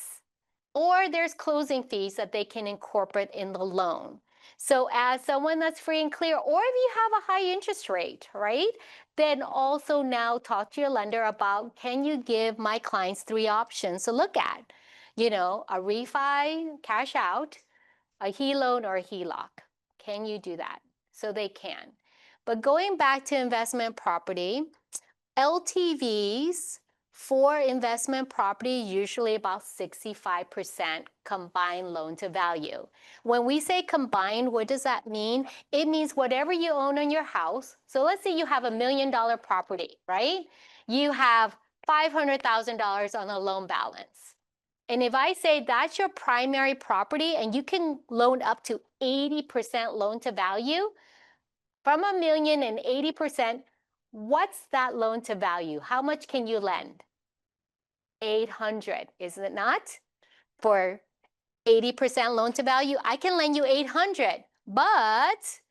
or there's closing fees that they can incorporate in the loan. So as someone that's free and clear, or if you have a high interest rate, right? Then also now talk to your lender about, can you give my clients 3 options to look at? A refi, cash out, a HE loan, or a HELOC. Can you do that? So they can. But going back to investment property, LTVs for investment property, usually about 65% combined loan to value. When we say combined, what does that mean? It means whatever you own on your house. So let's say you have $1 million property, right? You have $500,000 on a loan balance. And if I say that's your primary property and you can loan up to 80% loan to value, from $1 million and 80%, what's that loan to value? How much can you lend? 800, is it not? For 80% loan to value, I can lend you 800, but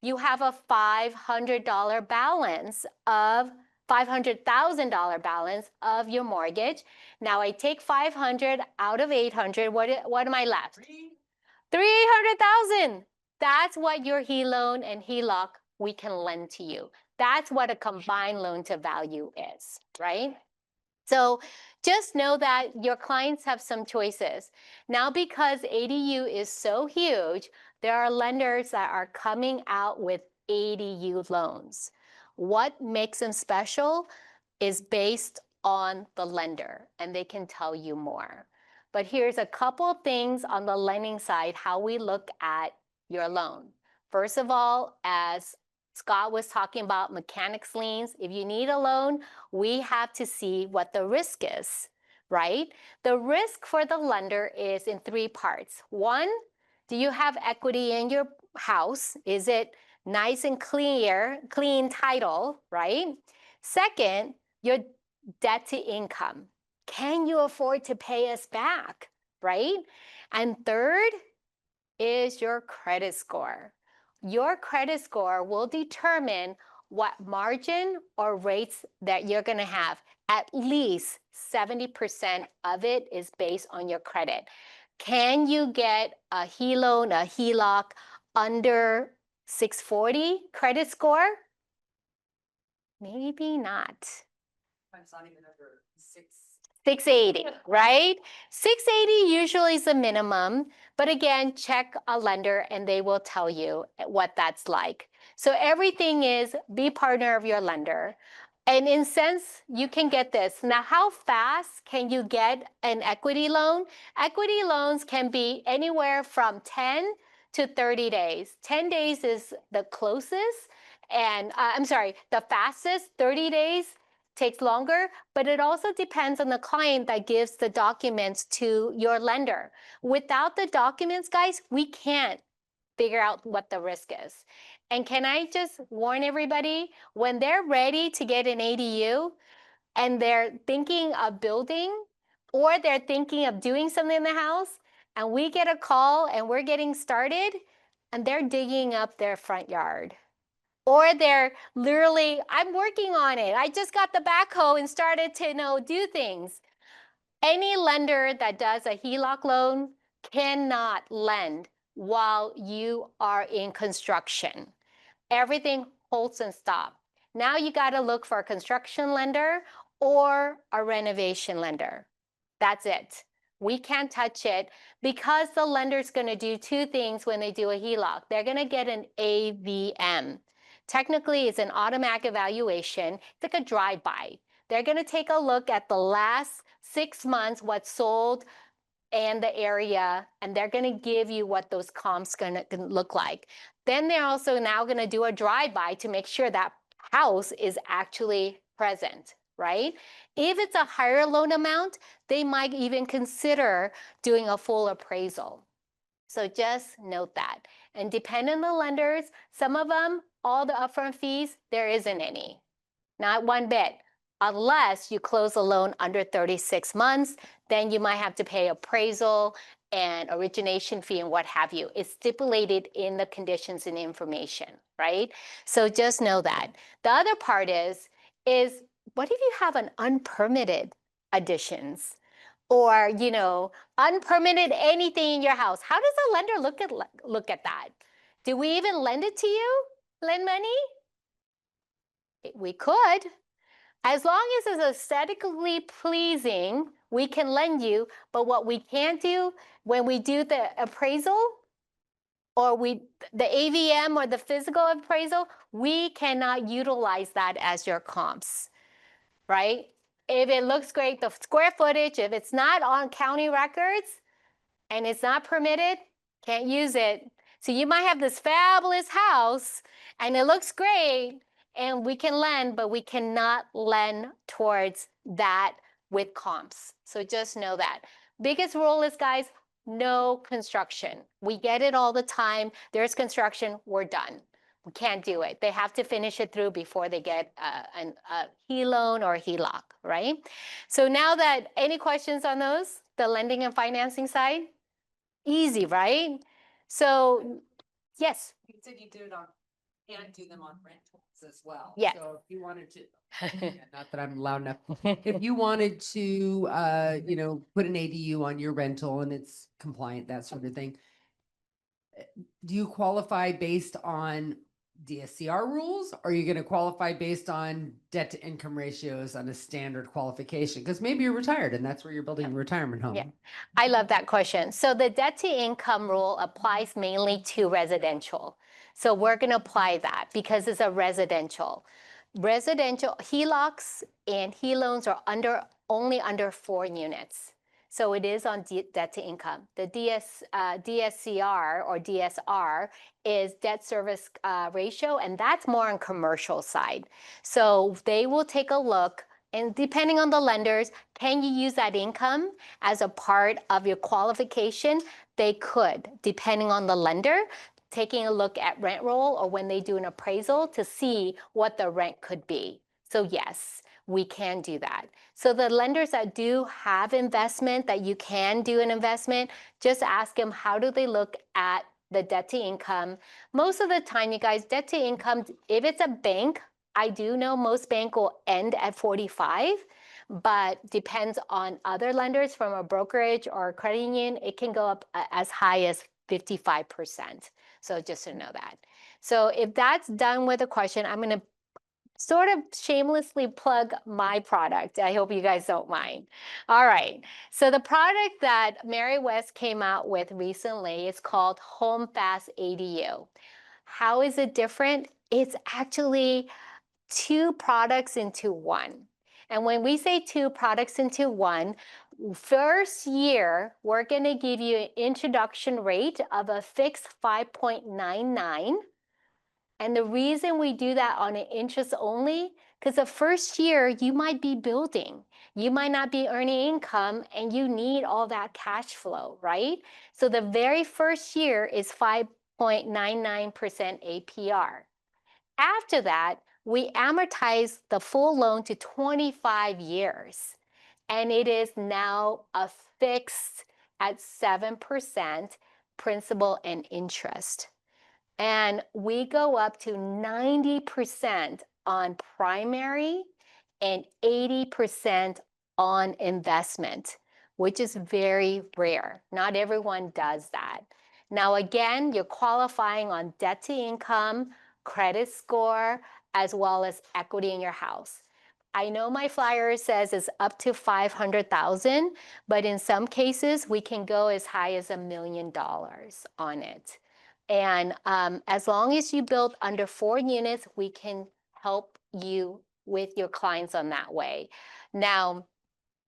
you have a $500 balance of $500,000 balance of your mortgage. Now I take 500 out of 800. What am I left? 300,000. That's what your HELoan and HELOC we can lend to you. That's what a combined loan to value is, right? So just know that your clients have some choices. Now, because ADU is so huge, there are lenders that are coming out with ADU loans. What makes them special is based on the lender, and they can tell you more. But here's a couple things on the lending side, how we look at your loan. First of all, as Scott was talking about mechanics liens, if you need a loan, we have to see what the risk is, right? The risk for the lender is in three parts. One, do you have equity in your house? Is it nice and clean title, right? Second, your debt to income. Can you afford to pay us back, right? And third is your credit score. Your credit score will determine what margin or rates that you're going to have. At least 70% of it is based on your credit. Can you get a HELoan, a HELOC under 640 credit score? Maybe not. It's not even under 680, right? 680 usually is the minimum, but again, check a lender and they will tell you what that's like. So everything is be partner of your lender. And in sense, you can get this. Now, how fast can you get an equity loan? Equity loans can be anywhere from 10 to 30 days. 10 days is the closest, and the fastest. 30 days takes longer, but it also depends on the client that gives the documents to your lender. Without the documents, guys, we can't figure out what the risk is. And can I just warn everybody, when they're ready to get an ADU and they're thinking of building or they're thinking of doing something in the house, and we get a call and we're getting started and they're digging up their front yard. Or they're literally, I'm working on it. I just got the backhoe and started to do things. Any lender that does a HELOC loan cannot lend while you are in construction. Everything holds and stops. Now you got to look for a construction lender or a renovation lender. That's it. We can't touch it because the lender's going to do two things when they do a HELOC. They're going to get an AVM. Technically, it's an automatic evaluation. It's like a drive-by. They're going to take a look at the last 6 months, what's sold and the area, and they're going to give you what those comps going to look like. Then they're also now going to do a drive-by to make sure that house is actually present, right? If it's a higher loan amount, they might even consider doing a full appraisal. So just note that. And depending on the lenders, some of them, all the upfront fees, there isn't any. Not one bit. Unless you close a loan under 36 months, then you might have to pay appraisal and origination fee and what have you. It's stipulated in the conditions and information, right? So just know that. The other part is what if you have an unpermitted additions? Or, unpermitted anything in your house. How does a lender look at that? Do we even lend it to you? Lend money? We could. As long as it's aesthetically pleasing, we can lend you. But what we can't do when we do the appraisal or the AVM or the physical appraisal, we cannot utilize that as your comps, right? If it looks great, the square footage, if it's not on county records and it's not permitted, can't use it. So you might have this fabulous house and it looks great and we can lend, but we cannot lend towards that with comps. So just know that. Biggest rule is, guys, no construction. We get it all the time. There's construction, we're done. We can't do it. They have to finish it through before they get a HELoan or HELOC, right? So now that, any questions on those? The lending and financing side? Easy, right? So, yes. You said you do it on, can't do them on rentals. as well. Yes. So if you wanted to, yeah, not that I'm loud enough. If you wanted to, put an ADU on your rental and it's compliant, that sort of thing. Do you qualify based on DSCR rules? Or are you going to qualify based on debt to income ratios on a standard qualification? Because maybe you're retired and that's where you're building a retirement home. Yeah, I love that question. So the debt to income rule applies mainly to residential. So we're going to apply that because it's a residential. Residential HELOCs and HELoans are only under 4 units. So it is on debt to income. The DSCR or DSR is debt service ratio, and that's more on commercial side. So they will take a look, and depending on the lenders, can you use that income as a part of your qualification? They could, depending on the lender, taking a look at rent roll or when they do an appraisal to see what the rent could be. So yes, we can do that. So the lenders that do have investment, that you can do an investment, just ask them, how do they look at the debt to income? Most of the time, you guys, debt to income, if it's a bank, I do know most bank will end at 45, but depends on other lenders from a brokerage or a credit union, it can go up as high as 55%. So just to know that. So if that's done with the question, I'm going to sort of shamelessly plug my product. I hope you guys don't mind. All right. So the product that Mary West came out with recently is called HomeFast ADU. How is it different? It's actually 2 products into 1. And when we say 2 products into 1, first year, we're going to give you an introduction rate of a fixed 5.99. And the reason we do that on an interest only, because the first year you might be building, you might not be earning income, and you need all that cash flow, right? So the very first year is 5.99% APR. After that, we amortize the full loan to 25 years, and it is now a fixed at 7% principal and interest. And we go up to 90% on primary and 80% on investment, which is very rare. Not everyone does that. Now, again, you're qualifying on debt to income, credit score, as well as equity in your house. I know my flyer says it's up to 500,000, but in some cases, we can go as high as $1 million on it. And as long as you build under 4 units, we can help you with your clients on that way. Now,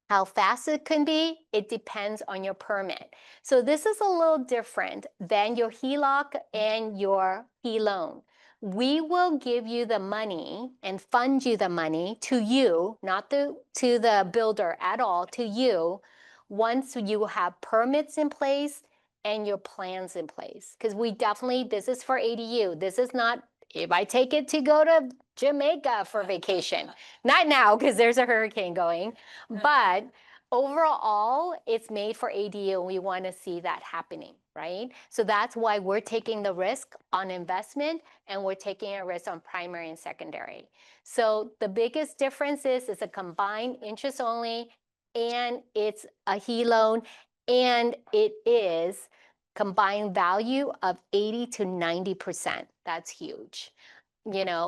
how fast it can be, it depends on your permit. So this is a little different than your HELOC and your HELoan. We will give you the money and fund you the money to you, not to the builder at all, to you, once you have permits in place and your plans in place. Because we definitely, this is for ADU. This is not, if I take it to go to Jamaica for vacation. Not now, because there's a hurricane going. But overall, it's made for ADU, and we want to see that happening, right? So that's why we're taking the risk on investment, and we're taking a risk on primary and secondary. So the biggest difference is it's a combined interest only, and it's a HELoan, and it is combined value of 80 to 90%. That's huge,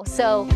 so